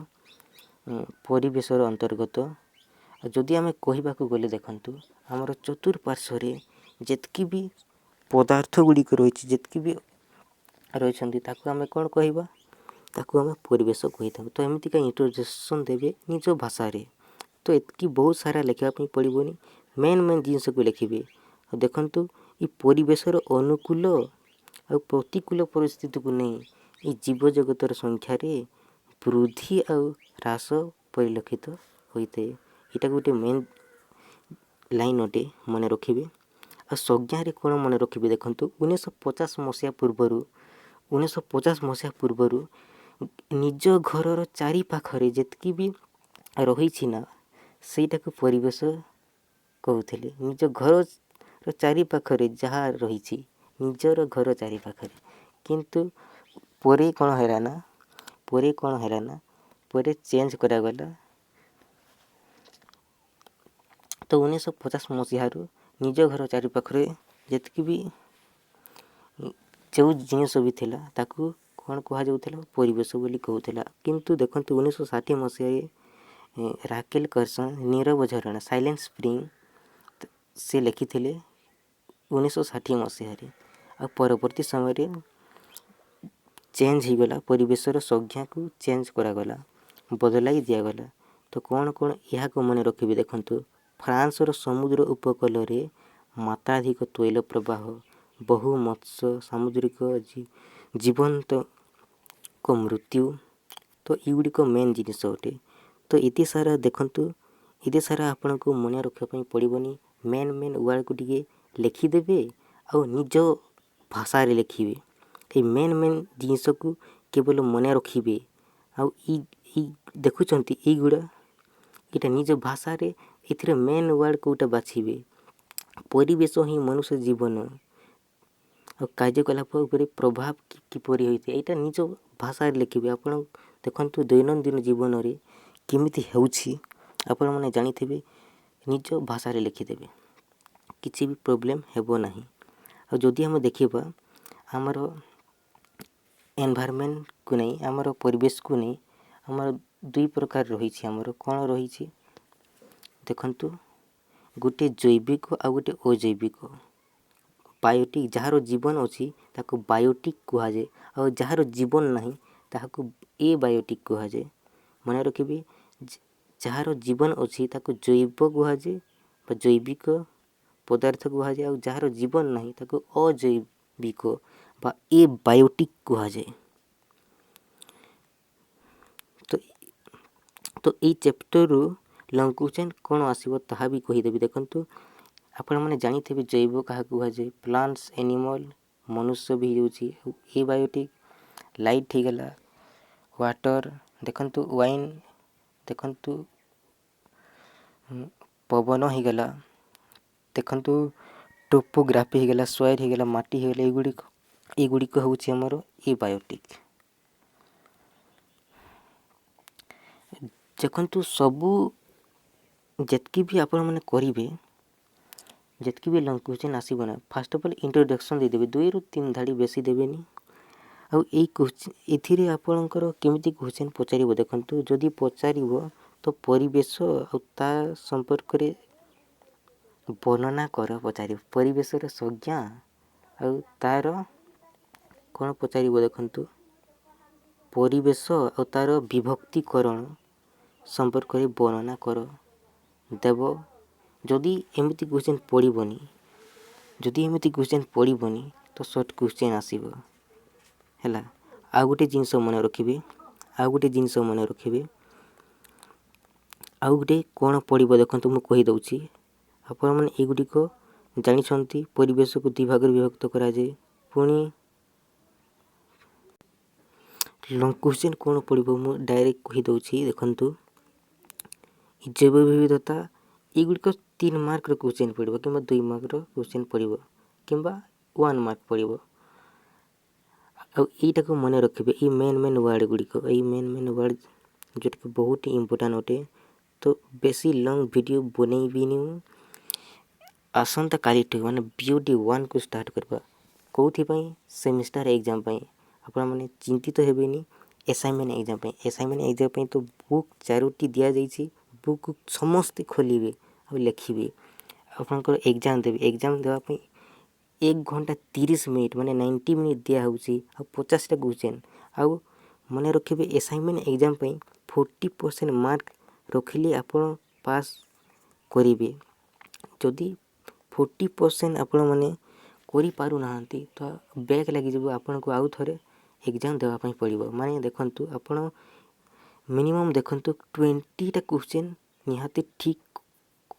ପରିବେଶର ଅନ୍ତର୍ଗତ। ଆଉ ଯଦି ଆମେ କହିବାକୁ ଗଲେ ଦେଖନ୍ତୁ ଆମର ଚତୁଃପାର୍ଶ୍ୱରେ ଯେତିକି ବି ପଦାର୍ଥ ଗୁଡ଼ିକ ରହିଛି, ଯେତିକି ବି ରହିଛନ୍ତି, ତାକୁ ଆମେ କ'ଣ କହିବା? ତାକୁ ଆମେ ପରିବେଶ କହିଥାଉ। ତ ଏମିତିକା ଇଣ୍ଟ୍ରୋଡକ୍ସନ୍ ଦେବେ ନିଜ ଭାଷାରେ। ତ ଏତିକି ବହୁତ ସାରା ଲେଖିବା ପାଇଁ ପଡ଼ିବନି। ମେନ୍ ଜିନିଷକୁ ଲେଖିବେ। ଆଉ ଦେଖନ୍ତୁ ଏ ପରିବେଶର ଅନୁକୂଳ ଆଉ ପ୍ରତିକୂଳ ପରିସ୍ଥିତିକୁ ନେଇ ଏ ଜୀବଜଗତର ସଂଖ୍ୟାରେ ବୃଦ୍ଧି ଆଉ ହ୍ରାସ ପରିଲକ୍ଷିତ ହୋଇଥାଏ। ଏଇଟା ଗୋଟେ ମେନ୍ ଲାଇନ୍ ଅଟେ, ମନେ ରଖିବେ। ଆଉ ସଂଜ୍ଞାରେ କ'ଣ ମନେ ରଖିବେ? ଦେଖନ୍ତୁ 1950 ମସିହା ପୂର୍ବରୁ ନିଜ ଘରର ଚାରିପାଖରେ ଯେତିକି ବି ରହିଛି ନା, ସେଇଟାକୁ ପରିବେଶ କହୁଥିଲେ। ନିଜ ଘରର ଚାରିପାଖରେ ଯାହା ରହିଛି, ନିଜର ଘର ଚାରିପାଖରେ। କିନ୍ତୁ ପରେ କ'ଣ ହେଲା ନା, ପରେ ଚେଞ୍ଜ କରାଗଲା। ତ 1950 ମସିହାରୁ ନିଜ ଘର ଚାରିପାଖରେ ଯେତିକି ବି ଯେଉଁ ଜିନିଷ ବି ଥିଲା, ତାକୁ କ'ଣ କୁହାଯାଉଥିଲା? ପରିବେଶ ବୋଲି କହୁଥିଲା। କିନ୍ତୁ ଦେଖନ୍ତୁ 1960 ମସିହାରେ ରାକେଲ କର୍ସନ୍ ନୀରବ ଝରଣା, ସାଇଲେଣ୍ଟ ସ୍ପ୍ରିଙ୍ଗ, ସେ ଲେଖିଥିଲେ 1960 ମସିହାରେ। ଆଉ ପରବର୍ତ୍ତୀ ସମୟରେ ଚେଞ୍ଜ ହୋଇଗଲା, ପରିବେଶର ସଂଜ୍ଞାକୁ ଚେଞ୍ଜ କରାଗଲା, ବଦଳାଇ ଦିଆଗଲା। ତ କ'ଣ ଏହାକୁ ମନେ ରଖିବେ? ଦେଖନ୍ତୁ ଫ୍ରାନ୍ସର ସମୁଦ୍ର ଉପକୂଳରେ ମାତ୍ରାଧିକ ତୈଳ ପ୍ରବାହ, ବହୁ ମତ୍ସ୍ୟ ସାମୁଦ୍ରିକ ଜୀବନ୍ତଙ୍କ ମୃତ୍ୟୁ। ତ ଏଗୁଡ଼ିକ ମେନ୍ ଜିନିଷ ଅଟେ। ତ ଏତେ ସାରା ଦେଖନ୍ତୁ, ଏତେ ସାରା ଆପଣଙ୍କୁ ମନେ ରଖିବା ପାଇଁ ପଡ଼ିବନି। ମେନ୍ ୱାର୍ଡ଼କୁ ଟିକେ ଲେଖିଦେବେ ଆଉ ନିଜ ଭାଷାରେ ଲେଖିବେ। ଏଇ ମେନ୍ ଜିନିଷକୁ କେବଳ ମନେ ରଖିବେ। ଆଉ ଦେଖୁଛନ୍ତି ଏଇଟା ନିଜ ଭାଷାରେ, ଏଥିରେ ମେନ୍ ୱାର୍ଡ଼ କେଉଁଟା ବାଛିବେ? ପରିବେଶ ହିଁ ମନୁଷ୍ୟ ଜୀବନ ଆଉ କାର୍ଯ୍ୟକଳାପ ଉପରେ ପ୍ରଭାବ କିପରି ହୋଇଥାଏ, ଏଇଟା ନିଜ ଭାଷାରେ ଲେଖିବେ। ଆପଣ ଦେଖନ୍ତୁ ଦୈନନ୍ଦିନ ଜୀବନରେ କେମିତି ହେଉଛି ଆପଣମାନେ ଜାଣିଥିବେ, ନିଜ ଭାଷାରେ ଲେଖିଦେବେ, କିଛି ବି ପ୍ରୋବ୍ଲେମ୍ ହେବ ନାହିଁ। ଆଉ ଯଦି ଆମେ ଦେଖିବା ଆମର ଏନଭାରମେଣ୍ଟକୁ ନେଇ, ଆମର ପରିବେଶକୁ ନେଇ ଆମର ଦୁଇ ପ୍ରକାର ରହିଛି। ଆମର କ'ଣ ରହିଛି? ଦେଖନ୍ତୁ ଗୋଟେ ଜୈବିକ ଆଉ ଗୋଟେ ଅଜୈବିକ। ବାୟୋଟିକ୍, ଯାହାର ଜୀବନ ଅଛି ତାକୁ ବାୟୋଟିକ୍ କୁହାଯାଏ। ଆଉ ଯାହାର ଜୀବନ ନାହିଁ ତାହାକୁ ଏବାୟୋଟିକ୍ କୁହାଯାଏ। ମନେ ରଖିବେ, ଯାହାର ଜୀବନ ଅଛି ତାକୁ ଜୈବ କୁହାଯାଏ ବା ଜୈବିକ ପଦାର୍ଥ କୁହାଯାଏ। ଆଉ ଯାହାର ଜୀବନ ନାହିଁ ତାକୁ ଅଜୈବିକ ବା ଏବାୟୋଟିକ୍ କୁହାଯାଏ। ତ ଏଇ ଚ୍ୟାପ୍ଟରରୁ ଲଙ୍ଗ କ୍ୱେଶ୍ଚନ୍ କ'ଣ ଆସିବ ତାହା ବି କହିଦେବି। ଦେଖନ୍ତୁ ଆପଣମାନେ ଜାଣିଥିବେ ଜୈବ କାହାକୁ କୁହାଯାଏ? ପ୍ଲାଣ୍ଟସ୍, ଏନିମଲ୍, ମନୁଷ୍ୟ ବି ହେଇଯାଉଛି। ଏବାୟୋଟିକ୍ ଲାଇଟ୍ ହେଇଗଲା, ୱାଟର, ଦେଖନ୍ତୁ ୱାଇନ୍, ଦେଖନ୍ତୁ ପବନ ହେଇଗଲା, ଦେଖନ୍ତୁ ଟୋପୋଗ୍ରାଫି ହେଇଗଲା, ସଏଲ୍ ହେଇଗଲା, ମାଟି ହେଇଗଲା, ଏଗୁଡ଼ିକ ହେଉଛି ଆମର ଏବାୟୋଟିକ୍। ଦେଖନ୍ତୁ ସବୁ ଯେତିକି ବି ଆପଣମାନେ କରିବେ, ଯେତିକି ବି ଲଙ୍ଗ କ୍ୱେଶ୍ଚନ୍ ଆସିବ ନା, ଫାଷ୍ଟ ଅଫ୍ ଅଲ୍ ଇଣ୍ଟ୍ରୋଡକ୍ସନ୍ ଦେଇଦେବେ, 2ରୁ 3 ଧାଡ଼ି ବେଶୀ ଦେବେନି। ଆଉ ଏଥିରେ ଆପଣଙ୍କର କେମିତି କ୍ୱେଶ୍ଚନ୍ ପଚାରିବ? ଦେଖନ୍ତୁ ଯଦି ପଚାରିବ ତ ପରିବେଶ ଆଉ ତା ସମ୍ପର୍କରେ ବର୍ଣ୍ଣନା କର ପଚାରିବ। ପରିବେଶର ସଂଜ୍ଞା ଆଉ ତା'ର କ'ଣ ପଚାରିବ? ଦେଖନ୍ତୁ ପରିବେଶ ଆଉ ତା'ର ବିଭକ୍ତିକରଣ ସମ୍ପର୍କରେ ବର୍ଣ୍ଣନା କର ଦେବ। ଯଦି ଏମିତି କ୍ୱେଶ୍ଚନ୍ ପଡ଼ିବନି ତ ସର୍ଟ କ୍ୱେଶ୍ଚନ୍ ଆସିବ ହେଲା। ଆଉ ଗୋଟେ ଜିନିଷ ମନେ ରଖିବେ, ଆଉ ଗୋଟେ କ'ଣ ପଡ଼ିବ? ଦେଖନ୍ତୁ ମୁଁ କହିଦେଉଛି, ଆପଣମାନେ ଏଗୁଡ଼ିକ ଜାଣିଛନ୍ତି। ପରିବେଶକୁ ଦୁଇ ଭାଗରେ ବିଭକ୍ତ କରାଯାଏ। ପୁଣି ଲଙ୍ଗ କ୍ୱେଶ୍ଚିନ୍ କ'ଣ ପଡ଼ିବ ମୁଁ ଡାଇରେକ୍ଟ କହିଦେଉଛି। ଦେଖନ୍ତୁ, ଜୈବ ବିବିଧତା ଏଗୁଡ଼ିକ 3 ମାର୍କର କ୍ୱେଶ୍ଚିନ୍ ପଡ଼ିବ କିମ୍ବା 2 ମାର୍କର କ୍ୱେଶ୍ଚିନ୍ ପଡ଼ିବ କିମ୍ବା 1 ମାର୍କ ପଡ଼ିବ। ଆଉ ଏଇଟାକୁ ମନେ ରଖିବେ, ଏଇ ମେନ୍ ୱାର୍ଡ଼ ଗୁଡ଼ିକ, ଏଇ ମେନ୍ ୱାର୍ଡ଼ ଯେଉଁଟାକି ବହୁତ ଇମ୍ପୋର୍ଟାଣ୍ଟ ଅଟେ। ତ ବେଶୀ ଲଙ୍ଗ ଭିଡ଼ିଓ ବନେଇବିନି ମୁଁ। ଆସନ୍ତା କାଲିଠୁ ମାନେ BOD 1କୁ ଷ୍ଟାର୍ଟ କରିବା। କେଉଁଥିପାଇଁ? ସେମିଷ୍ଟାର ଏକ୍ଜାମ୍ ପାଇଁ। ଆପଣମାନେ ଚିନ୍ତିତ ହେବେନି। ଆସାଇନମେଣ୍ଟ ଏକ୍ଜାମ୍ ପାଇଁ, ଆସାଇନମେଣ୍ଟ ଏକ୍ଜାମ୍ ପାଇଁ ତ ବୁକ୍ 4ଟି ଦିଆଯାଇଛି। ବୁକ୍ ସମସ୍ତେ ଖୋଲିବେ ଆଉ ଲେଖିବେ। ଆପଣଙ୍କର ଏକ୍ଜାମ୍ ଦେବେ। ଏକ୍ଜାମ୍ ଦେବା ପାଇଁ 1 ଘଣ୍ଟା 30 ମିନିଟ୍ ମାନେ 90 ମିନିଟ୍ ଦିଆହେଉଛି ଆଉ 50ଟା କ୍ୱେଶ୍ଚିନ୍। ଆଉ ମନେ ରଖିବେ, ଆସାଇନମେଣ୍ଟ ଏକ୍ଜାମ୍ ପାଇଁ 40% ମାର୍କ ରଖିଲେ ଆପଣ ପାସ୍ କରିବେ। ଯଦି 40% ଆପଣମାନେ କରିପାରୁନାହାନ୍ତି ତ ବ୍ୟାକ୍ ଲାଗିଯିବ, ଆପଣଙ୍କୁ ଆଉ ଥରେ ଏକ୍ଜାମ୍ ଦେବା ପାଇଁ ପଡ଼ିବ। ମାନେ ଦେଖନ୍ତୁ, ଆପଣ ମିନିମମ୍ ଦେଖନ୍ତୁ 20ଟା କ୍ୱେଶ୍ଚିନ୍ ନିହାତି ଠିକ୍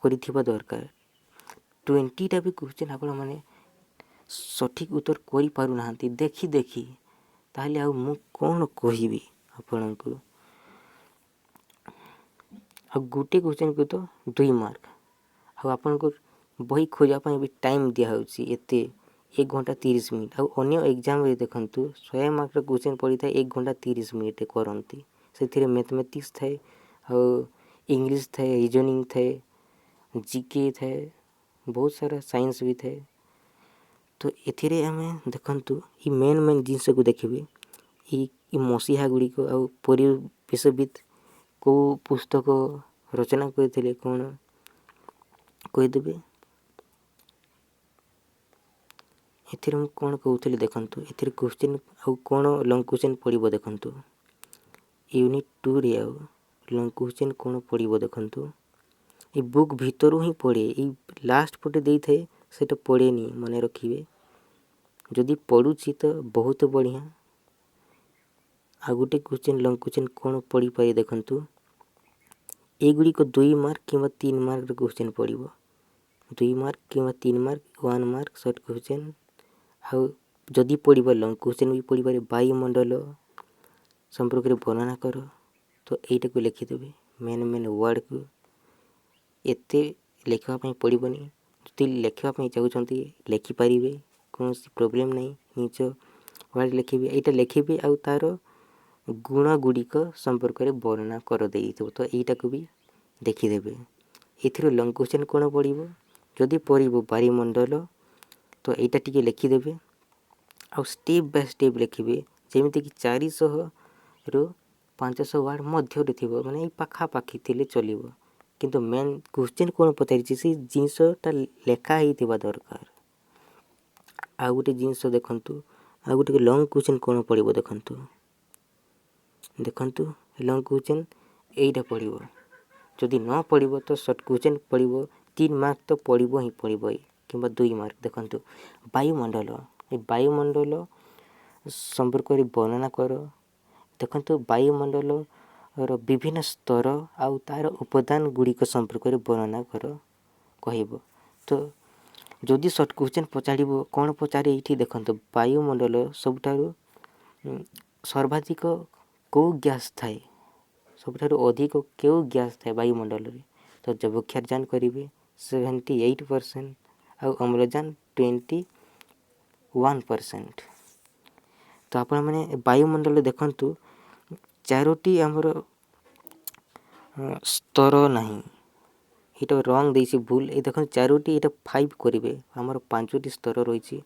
କରିଥିବା ଦରକାର। 20ଟା ବି କ୍ୱେଶ୍ଚିନ୍ ଆପଣମାନେ ସଠିକ୍ ଉତ୍ତର କରିପାରୁନାହାନ୍ତି ଦେଖି, ତାହେଲେ ଆଉ ମୁଁ କ'ଣ କହିବି ଆପଣଙ୍କୁ। ଆଉ ଗୋଟେ କ୍ୱେଶ୍ଚିନ୍କୁ ତ 2 ମାର୍କ। ଆଉ ଆପଣଙ୍କୁ ବହି ଖୋଜିବା ପାଇଁ ବି ଟାଇମ୍ ଦିଆହେଉଛି ଏତେ 1 ଘଣ୍ଟା 30 ମିନିଟ୍। ଆଉ ଅନ୍ୟ ଏକ୍ଜାମ୍ରେ ଦେଖନ୍ତୁ 100 ମାର୍କର କ୍ୱେଶ୍ଚିନ୍ ପଡ଼ିଥାଏ, 1 ଘଣ୍ଟା 30 ମିନିଟ୍ କରନ୍ତି। ସେଥିରେ ମ୍ୟାଥମେଟିକ୍ସ ଥାଏ, ଆଉ ଇଂଲିଶ ଥାଏ, ରିଜନିଂ ଥାଏ, GK ଥାଏ, ବହୁତ ସାରା ସାଇନ୍ସ ବି ଥାଏ। ତ ଏଥିରେ ଆମେ ଦେଖନ୍ତୁ ଏଇ ମେନ୍ ଜିନିଷକୁ ଦେଖିବେ। ଏଇ ମସିହା ଗୁଡ଼ିକ ଆଉ ପରିବେଶବିତ୍ କେଉଁ ପୁସ୍ତକ ରଚନା କରିଥିଲେ କ'ଣ କହିଦେବେ। ଏଥିରେ ମୁଁ କ'ଣ କହୁଥିଲି ଦେଖନ୍ତୁ, ଏଥିରେ କ୍ୱେଶ୍ଚିନ୍ ଆଉ କ'ଣ ଲଙ୍ଗ କ୍ୱେଶ୍ଚିନ୍ ପଡ଼ିବ ଦେଖନ୍ତୁ। ୟୁନିଟ୍ 2ରେ ଆଉ ଲଙ୍ଗ କ୍ୱେଶ୍ଚିନ୍ କ'ଣ ପଡ଼ିବ ଦେଖନ୍ତୁ। ଏ ବୁକ୍ ଭିତରୁ ହିଁ ପଡ଼େ, ଏଇ ଲାଷ୍ଟ ପଟେ ଦେଇଥାଏ ସେଇଟା ପଡ଼େନି, ମନେ ରଖିବେ। ଯଦି ପଡ଼ୁଛି ତ ବହୁତ ବଢ଼ିଆ। ଆଉ ଗୋଟେ କ୍ୱେଶ୍ଚିନ୍ ଲଙ୍ଗ କ୍ୱେଶ୍ଚିନ୍ କ'ଣ ପଡ଼ିପାରେ ଦେଖନ୍ତୁ। ଏଗୁଡ଼ିକ 2 ମାର୍କ କିମ୍ବା 3 ମାର୍କର କ୍ୱେଶ୍ଚିନ୍ ପଡ଼ିବ। 2 ମାର୍କ କିମ୍ବା 3 ମାର୍କ, 1 ମାର୍କ ସର୍ଟ କ୍ୱେଶ୍ଚିନ୍। ଆଉ ଯଦି ପଡ଼ିବ ଲଙ୍ଗ କ୍ୱେଶ୍ଚିନ୍ ବି ପଡ଼ିପାରେ। ବାୟୁମଣ୍ଡଳ ସମ୍ପର୍କରେ ବର୍ଣ୍ଣନା କର। ତ ଏଇଟାକୁ ଲେଖିଦେବେ ମେନ୍ ୱାର୍ଡ଼କୁ। ଏତେ ଲେଖିବା ପାଇଁ ପଡ଼ିବନି। ଯଦି ଲେଖିବା ପାଇଁ ଚାହୁଁଛନ୍ତି ଲେଖିପାରିବେ, କୌଣସି ପ୍ରୋବ୍ଲେମ୍ ନାହିଁ। ନିଜ ୱାର୍ଡ଼ ଲେଖିବେ, ଏଇଟା ଲେଖିବେ ଆଉ ତା'ର ଗୁଣ ଗୁଡ଼ିକ ସମ୍ପର୍କରେ ବର୍ଣ୍ଣନା କରିଦେଇଥିବ। ତ ଏଇଟାକୁ ବି ଦେଖିଦେବେ। ଏଥିରୁ ଲଙ୍ଗ କ୍ୱେଶ୍ଚିନ୍ କ'ଣ ପଡ଼ିବ? ଯଦି ପଡ଼ିବ ବାୟୁମଣ୍ଡଳ ତ ଏଇଟା ଟିକେ ଲେଖିଦେବେ। ଆଉ ଷ୍ଟେପ୍ ବାଇ ଷ୍ଟେପ୍ ଲେଖିବେ, ଯେମିତିକି 400ରୁ 500 ୱାର୍ଡ଼ ମଧ୍ୟରେ ଥିବ, ମାନେ ଏଇ ପାଖାପାଖି ଥିଲେ ଚଲିବ। କିନ୍ତୁ ମେନ୍ କ୍ୱେଶ୍ଚିନ୍ କ'ଣ ପଚାରିଛି ସେଇ ଜିନିଷଟା ଲେଖା ହେଇଥିବା ଦରକାର। ଆଉ ଗୋଟେ ଜିନିଷ ଦେଖନ୍ତୁ, ଆଉ ଗୋଟେ ଲଙ୍ଗ କ୍ୱେଶ୍ଚିନ୍ କ'ଣ ପଡ଼ିବ ଦେଖନ୍ତୁ। ଲଙ୍ଗ କ୍ୱେଶ୍ଚିନ୍ ଏଇଟା ପଡ଼ିବ। ଯଦି ନ ପଡ଼ିବ ତ ସର୍ଟ କ୍ୱେଶ୍ଚିନ୍ ପଡ଼ିବ। 3 ମାର୍କ ତ ପଡ଼ିବ ହିଁ ପଡ଼ିବ, କିମ୍ବା 2 ମାର୍କ। ଦେଖନ୍ତୁ ବାୟୁମଣ୍ଡଳ, ଏ ବାୟୁମଣ୍ଡଳ ସମ୍ପର୍କରେ ବର୍ଣ୍ଣନା କର। ଦେଖନ୍ତୁ ବାୟୁମଣ୍ଡଳର ବିଭିନ୍ନ ସ୍ତର ଆଉ ତା'ର ଉପାଦାନ ଗୁଡ଼ିକ ସମ୍ପର୍କରେ ବର୍ଣ୍ଣନା କର କହିବ। ତ ଯଦି ସର୍ଟ କ୍ୱେଶ୍ଚିନ୍ ପଚାରିବ, କ'ଣ ପଚାରେ ଏଇଠି ଦେଖନ୍ତୁ। ବାୟୁମଣ୍ଡଳ ସବୁଠାରୁ ସର୍ବାଧିକ କେଉଁ ଗ୍ୟାସ୍ ଥାଏ, ସବୁଠାରୁ ଅଧିକ କେଉଁ ଗ୍ୟାସ୍ ଥାଏ ବାୟୁମଣ୍ଡଳରେ? ତ ଯବକ୍ଷାରଜାନ କରିବେ 78% ଆଉ ଅମ୍ଳଜାନ 21%। ତ ଆପଣମାନେ ବାୟୁମଣ୍ଡଳରେ ଦେଖନ୍ତୁ 4ଟି ଆମର ସ୍ତର ନାହିଁ, ଏଇଟା ରଙ୍ଗ ଦେଇଛି, ଭୁଲ। ଏଇ ଦେଖନ୍ତୁ 4ଟି, ଏଇଟା 5 କରିବେ। ଆମର 5ଟି ସ୍ତର ରହିଛି।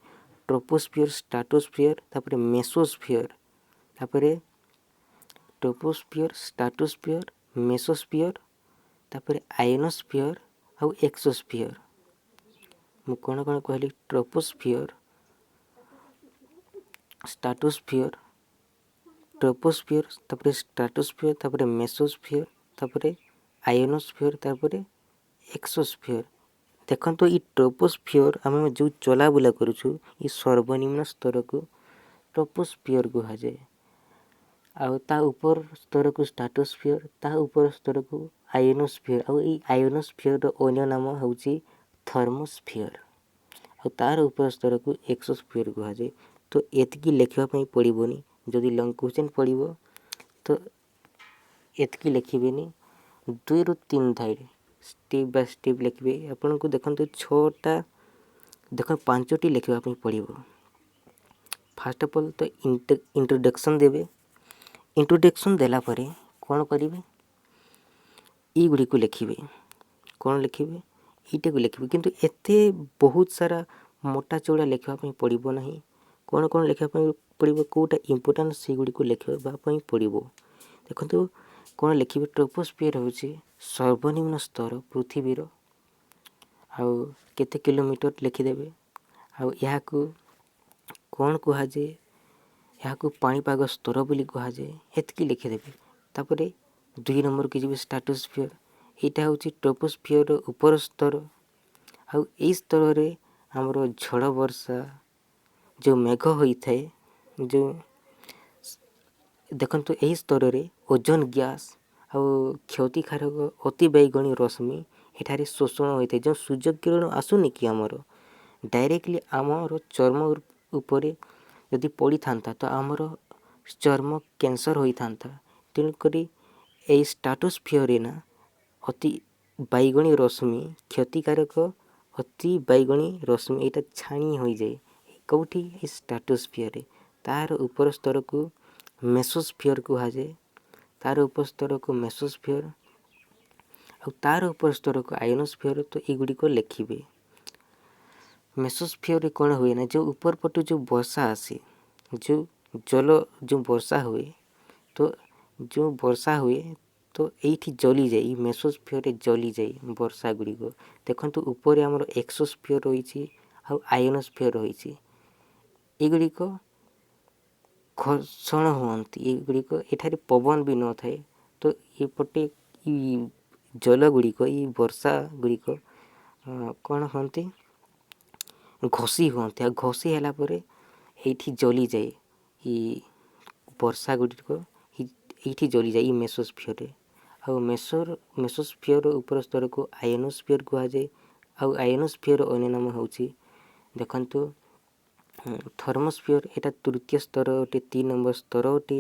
ଟ୍ରୋପୋସ୍ଫିୟର, ଷ୍ଟ୍ରାଟୋସ୍ଫିୟର, ତାପରେ ମେସୋସ୍ଫିୟର, ତାପରେ ଟ୍ରୋପୋସ୍ଫିୟର, ଷ୍ଟ୍ରାଟୋସ୍ଫିୟର, ମେସୋସ୍ଫିୟର, ତାପରେ ଆୟୋନୋସ୍ଫିୟର ଆଉ ଏକ୍ସୋସ୍ଫିୟର। ମୁଁ କ'ଣ କହିଲି? ଟ୍ରୋପୋସ୍ଫିୟର, ଷ୍ଟ୍ରାଟୋସ୍ଫିୟର, ଟ୍ରୋପୋସ୍ଫିୟର, ତାପରେ ଷ୍ଟ୍ରାଟୋସ୍ଫିୟର, ତାପରେ ମେସୋସ୍ଫିୟର, ତାପରେ ଆୟୋନୋସ୍ଫିୟର, ତାପରେ ଏକ୍ସୋସ୍ଫିୟର। ଦେଖନ୍ତୁ ଏଇ ଟ୍ରୋପୋସ୍ଫିୟର ଆମେ ଯେଉଁ ଚଲାବୁଲା କରୁଛୁ, ଏ ସର୍ବନିମ୍ନ ସ୍ତରକୁ ଟ୍ରୋପୋସ୍ଫିୟର କୁହାଯାଏ। ଆଉ ତା ଉପର ସ୍ତରକୁ ଷ୍ଟ୍ରାଟୋସ୍ଫିୟର, ତା ଉପର ସ୍ତରକୁ ଆୟୋନୋସ୍ଫିୟର। ଆଉ ଏଇ ଆୟୋନୋସ୍ଫିୟରର ଅନ୍ୟ ନାମ ହେଉଛି ଥର୍ମୋସ୍ଫିୟର। ଆଉ ତା'ର ଉପର ସ୍ତରକୁ ଏକ୍ସୋସ୍ଫିୟର କୁହାଯାଏ। ତ ଏତିକି ଲେଖିବା ପାଇଁ ପଡ଼ିବନି, जदि लंग क्वेश्चन पड़ो तो एतकी लिखिबेनी 2 ରୁ 3 धाड़ी स्टेप बाय स्टेप लिखिबे। आपन को देखंतु 6टा देख 5टी लिखिबा पई पड़िबो। फर्स्ट ऑफ ऑल तो इंट्रोडक्शन देबे। इंट्रोडक्शन देला परे कोन करिवे ई गुडी को लिखिबे। कोन लिखिबे ईटे को लिखिबे किंतु एते बहुत सारा मोटा चौड़ा लिखिबा पई पड़िबो नाही। कोन कोन लिखिबा पई पड़िबो कोटा इंपोर्टेंट से गुडी को लिखिबा पई पड़िबो। देखंतु कोन लिखिबे ट्रोपोस्फियर होची सर्वनिम्न स्तर पृथ्वीर आउ केते किलोमीटर लिखिदेबे। आउ यहाँ को कौन कहुए यहाँ को पाणीपाग स्तर बोली कहुए एतकी लिखिदेबे। तापरे 2 नंबर के जी स्ट्रेटोस्फियर यहाँ हूँ ट्रोपोस्फियर ऊपर स्तर आउ ए स्तर रे हमरो झड़ वर्षा जो मेघ होता है जो देखंतु यही स्तर रे ओजोन गैस आउ क्षतिकारक अति बैगणी रश्मि एठारे शोषण होता है। जो सूर्य किरण आसुनी कि आमर डायरेक्टली आमर चर्म उपरे यदि पड़ी था तो आमर चर्म कैंसर होता। तेणुक यही स्ट्रेटोस्फियर ना अति बैगणी रश्मि क्षतिकारक अति बैगणी रश्मि यहाँ छाणी हो जाए कौटी स्ट्रेटोस्फियर। तार ऊपर स्तर को मेसोस्फियर कहुए। तार ऊपर स्तर को मेसोस्फियर और तार ऊपर स्तर को आयोनोस्फियर। तो युड़ी को लिखिबे। मेसोस्फियर कौन हुए ना जो ऊपर पटू जो वर्षा आसे जो जल जो वर्षा हुए तो जो वर्षा हुए तो ये जली जाए मेसोस्फियर जली जाए वर्षा गुड़ी को। देखो ऊपर आमर एक्सोस्फियर रही आयोनोस्फियर रही एगुड़िक घर्षण हुअन्ति। एगुड़िक एठारे पवन भी न थाए तो ये जल गुड़िक ये वर्षा गुड़िक कौन हमें घषी हुअन्ति। घषी है ये जली जाए ये वर्षा गुड़िक ये जली जाए मेसोस्फियर। आउ मेसोस्फियर ऊपर स्तर को आयोनोस्फियर कहुए। आउ आयोनोस्फियर अन्य नाम हूँ देखंतु थर्मोस्फियर एटा तृतीय स्तर अटे 3 नंबर स्तर अटे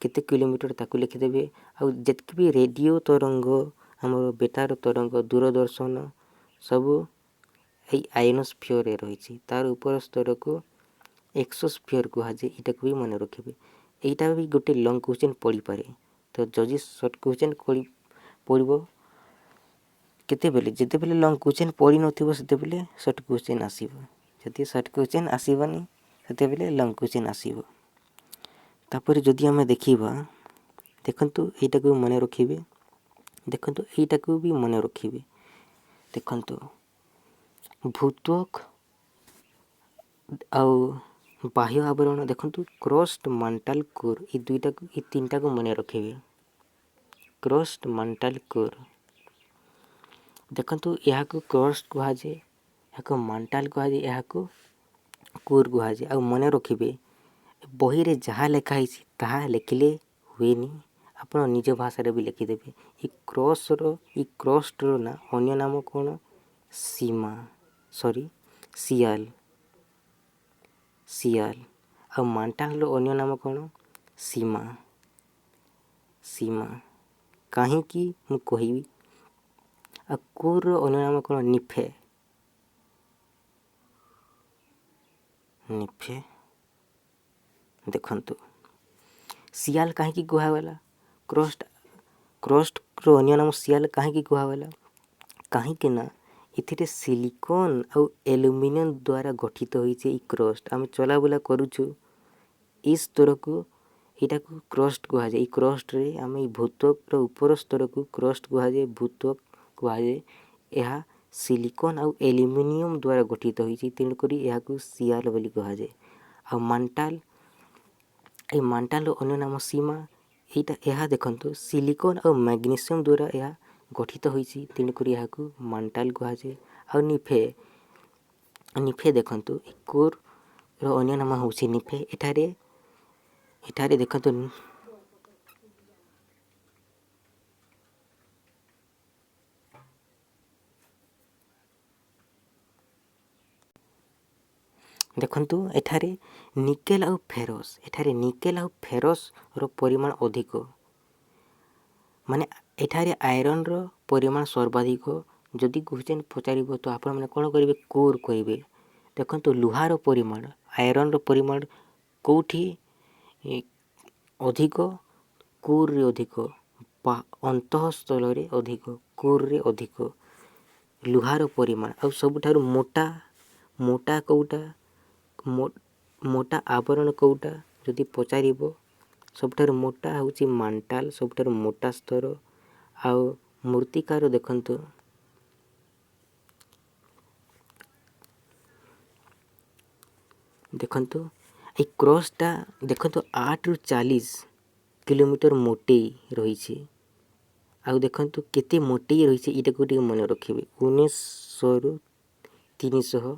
केते किलोमीटर ताकू लिखिदेबे। आउ जतक भी रेडियो तरंग हमर बेतार तरंग दूरदर्शन सब यही आयोनोस्फियर रही। तार ऊपर स्तर को एक्सोस्फियर कहुए यहाँ को भी मन रखिए। यहाँ भी गोटे लंग क्वेश्चन पड़ी पारे तो जदि सर्ट क्वेश्चन पड़ो केते बेले जिते बेले लंग क्वेश्चन पड़ी नथिबो सेते बेले सर्ट क्वेश्चन आसीबो। जदि सर्ट क्वेश्चन आसीबनी सेते बेले लंग क्वेश्चन आसीबो। तापर जदि हमें देखिबा देखंतु एटा को मन रखिबे। देखंतु एटा को भी मन रखिबे। देखंतु भूत्वक आउ बाह्य आवरण देखंतु क्रस्ट मांटल कोर ये दुईटा को ये तीनटा को मन रखिबे। क्रस्ट मांटल कोर देखंतु यहाँ को क्रस्ट कहुए यहाँ को मांटल कहुए यहाँ को कोर कहुए। आ मन रखिबे बही रे जहाँ लिखाई ताहा लिखिले हुएनी आपण निज भाषा रे भी लिखिदेबे। ये क्रस्ट रो ना अन्य नाम कौन सीमा सॉरी सियाल सियाल। आ मांटाल रो अन्य नाम कौन सीमा सीमा कहीं की मु कहिबी। आ कोर रो अन्य नाम कौन निफे निफे। देखंतु सियाल कहीं की कहुला क्रस्ट रो अन्य नाम सियाल कहीं की कहुला कहीं के ना इथिरे सिलिकॉन और एल्यूमिनियम द्वारा गठित होइछे ई क्रस्ट। आम चला बुला करूछु इस स्तर को यहाँ को क्रस्ट कहुए। क्रस्ट रे आम भूत्वक रो ऊपर स्तर को क्रस्ट कहुए भूत्वक कहुए। यह सिलिकॉन और एल्यूमिनियम द्वारा गठित होइछे तेणुक यहाँ को सियाल बोली कहुए। आ मांटाल ये मांटाल अन्य नाम सीमा यहाँ देखंतु सिलिकॉन और मैग्नीशियम द्वारा यह गठित होइछी तेणुक यहाँ को मांटाल कहुए। आ निफे निफे देखंतु कोर रो अन्य नाम होउछी निफे। एठारे देखंतु देखंतु एठारे निकेल आउ फेरस एठारे निकेल आउ फेरसर परिमाण अधिक माने एठारे आयरन रो परिमाण सर्वाधिक जदि क्वेश्चन पचारिबो तो आपण माने कोन करिवे कोर करिवे देखंतु लुहार परिमाण आयरन रो परिमाण कोठी अधिक कोर रे अधिक अंतःस्थल रे अधिक कोर रे अधिक लुहार परिमाण आ सबुठारु मोटा मोटा कोउटा मोटा आवरण कोउटा जदि पचारिबो सबुठारु मोटा होउची मांटाल सबुठारु मोटा स्तर आउ मूर्तिकार देखंतु देखंतु ए क्रॉसटा देखंतु 8 रु 40 किलोमीटर मोटे रही आउ देखंतु केते मोटे रही एटा को टिके मन रखिबे 1900 रु 300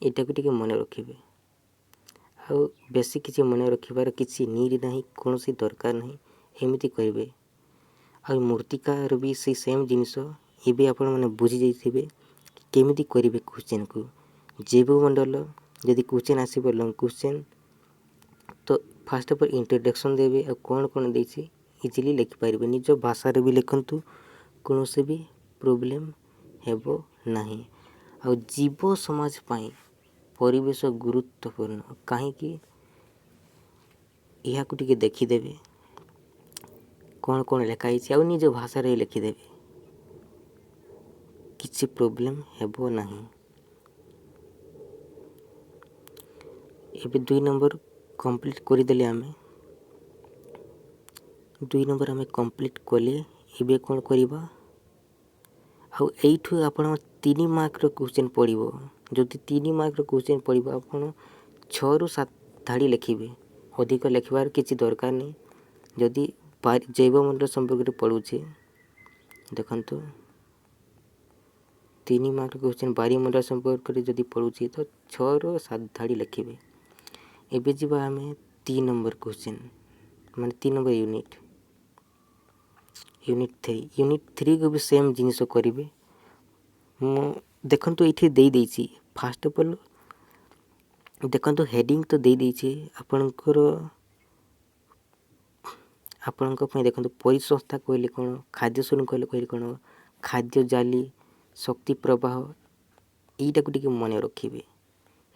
एटा को टिके मन रखिबे आउ बेसी किसी मन रखिबार किसी नीड नहीं कौन सी दरकार नहीं एमिति करिवे आउ मूर्तिकार भी से सेम जिनिस एबे आपण माने बुझी जाइथिबे केमिति करिवे क्वेश्चन को जैवमंडल यदि क्वेश्चन आसीबो लॉन्ग क्वेश्चन तो फास्ट ऑफ इंट्रोडक्शन देबे आ कोन कोन देछि इजीली लिखि पारिबे निज भाषा रे भी लिखंतु कोनोसे भी प्रॉब्लम हेबो नाही आ जीव समाज पाई परिवेश गुरुत्वपूर्ण कहीं यह टिके देखीदेवे कौन कौन लिखाई आ निज भाषा रे लिखिदेवे किसी प्रॉब्लम हेबो नहीं एबे 2 नंबर कंप्लीट करिदेले आमे 2 नंबर आमे कंप्लीट कले एबे कौन करिबा आ एठु आपण 3 मार्क रो क्वेश्चन पड़िबो जदि 3 मार्क रो क्वेश्चन पड़िबो आपण 6 रु 7 धाड़ी लिखिबे अधिक लिखबार किसी दरकार नहीं जदि जैवमंडल संपर्क पढ़ुचे देखंतु 3 मार्क क्वेश्चन बायुमंडल संपर्क जदि पढ़ुचे तो 6 रु 7 धाड़ी लिखिबे एबे जिबा हमें 3 नंबर क्वेश्चन माने 3 नंबर यूनिट 3 को भी सेम जिनिस करिवे देखंतु इथे देई देछि फर्स्ट ऑफ ऑल देखंतु हेडिंग तो देई देछि आपनकर आपनक पय देखंतु परिसंस्था कहले कोन खाद्य शृंखला कहले कोन खाद्य जाली शक्ति प्रवाह एटा को टिके मन रखिबे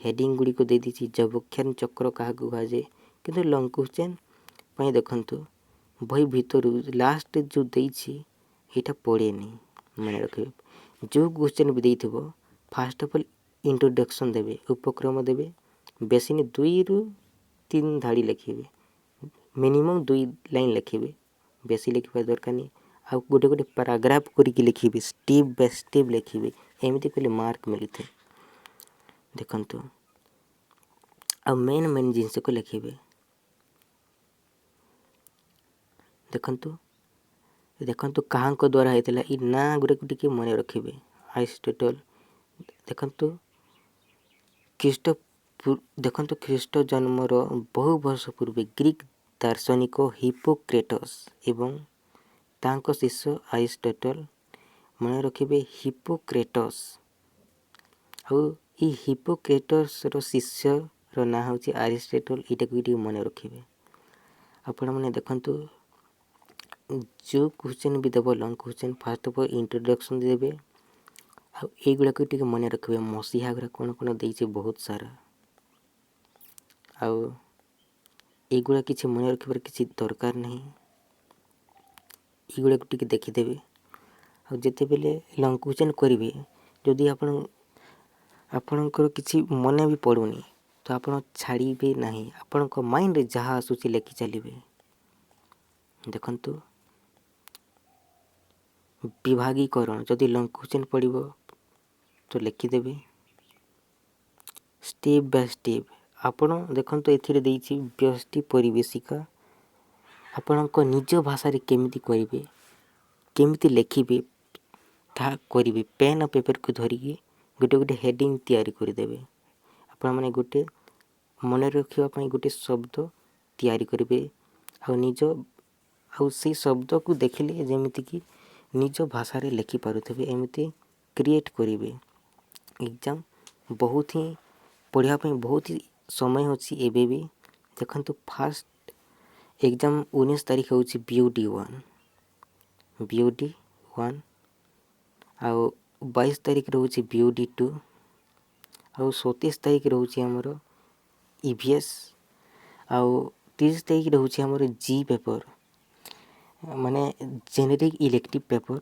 हेडिंग गुडी को दे दिछि जबख्यान चक्र काहा को भाजे किंतु लॉन्ग क्वेश्चन पय देखंतु बही भीतर लास्ट जो देछि एटा पड़ेनी मन रखिबे जो क्वेश्चन भी देइथबो फर्स्ट ऑफ ऑल इंट्रोडक्शन देबे उपक्रम देबे बेसी ने 2 रु 3 धाड़ी लिखिबे मिनिमम 2 लाइन लिखिबे बेसी लिखिबा दरकार नहीं आ गोटे गोटे पैराग्राफ करिके लिखिबे स्टेप बाय स्टेप लिखिबे एमिति कले मार्क मिलिथे देखंतु आ मेन जिनिस को लिखिबे देखंतु कहाँ को द्वारा हेतला इ ना गुरे टिके मन रखिबे अरिस्टोटल देखंतु ख्रीष्ट जन्मर बहु वर्ष पूर्व ग्रीक दार्शनिक हिपोक्रेटस एवं तांको शिष्य अरिस्टोटल मन रखिबे हिपोक्रेटस आ इ हिपोक्रेटस रो शिष्य रो ना होची अरिस्टोटल इटा को मन रखिबे आपण माने देखंतु जो क्वेश्चन भी देबो long question first of all introduction देबे आ ए गुडा को टिके मन रखिबे मसीहा गुडा कोन कोन देइछे बहुत सारा आ ए गुडा किछि मन रखिबार किछि दरकार नहीं ए गुडा को टिके देखि देबे आ जते बेले लॉन्ग क्वेश्चन करिवे जदि आपणकर किछि मन भी पड़ुनी तो आपण छाड़ीबे नहीं आपणक माइंड रे जहा आसुची लेखि चलिबे देखंतु विभागीकरण जदि लॉन्ग क्वेश्चन पड़िबो तो लिखिदेवे स्टेप बाय स्टेप आपण देखंतु एथिरे देइछि व्यष्टि परिवेशिका आपणक निज भाषा रे केमिति करिवे केमिति लिखिबे ता करिवे पेन और पेपर को धरिके गोटे गोटे हेडिंग तैयारी कर देबे आपण माने गोटे मन रखिबा पई गोटे शब्द तैयारी करिवे आ निज आ से शब्द को देखिले जेमिति कि निज भाषा रे लिखि पारुथबे एमिति क्रिएट करिवे एग्जाम बहुत ही पढ़िया पई बहुत ही समय होची एबे भी देखंतु फास्ट एग्जाम 19 तारीख होची BUD 1 आउ 22 तारीख रोची BUD 2 आउ 27 तारीख रोची हमर EVS आउ 30 तारीख रोची हमर जी पेपर माने जेनेरिक इलेक्टिव पेपर।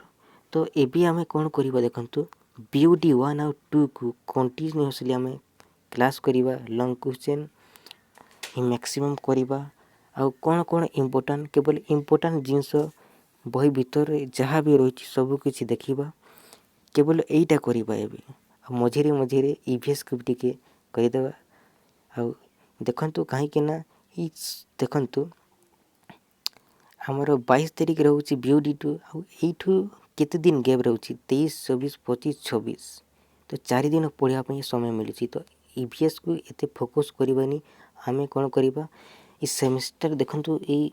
तो एबी आमे कौन करिबा देखंतु BUD 1 आउ 2 को कंटिन्यूअसली आमे क्लास करिबा लॉन्ग क्वेश्चन ही मैक्सिमम करिबा आउ कौन कौन इम्पोर्टेंट केवल इम्पोर्टेंट जिनस बही भीतर जहाँ भी रही सब किछि देखिबा केवल एटा करिबा एबे मझिरे मझिरे EVS को टिके करिदेबा। आउ देखंतु काहे कि ना ई देखंतु हमर 22 तारीख रहउची BUD 2 आउ एठू केते दिन गैप रहउची 23 24 25 26 तो 4 दिन पढ़िया पई समय मिलुची। तो EVS को एते फोकस करिबानी आमे कोन करिबा ई सेमेस्टर देखंतु ई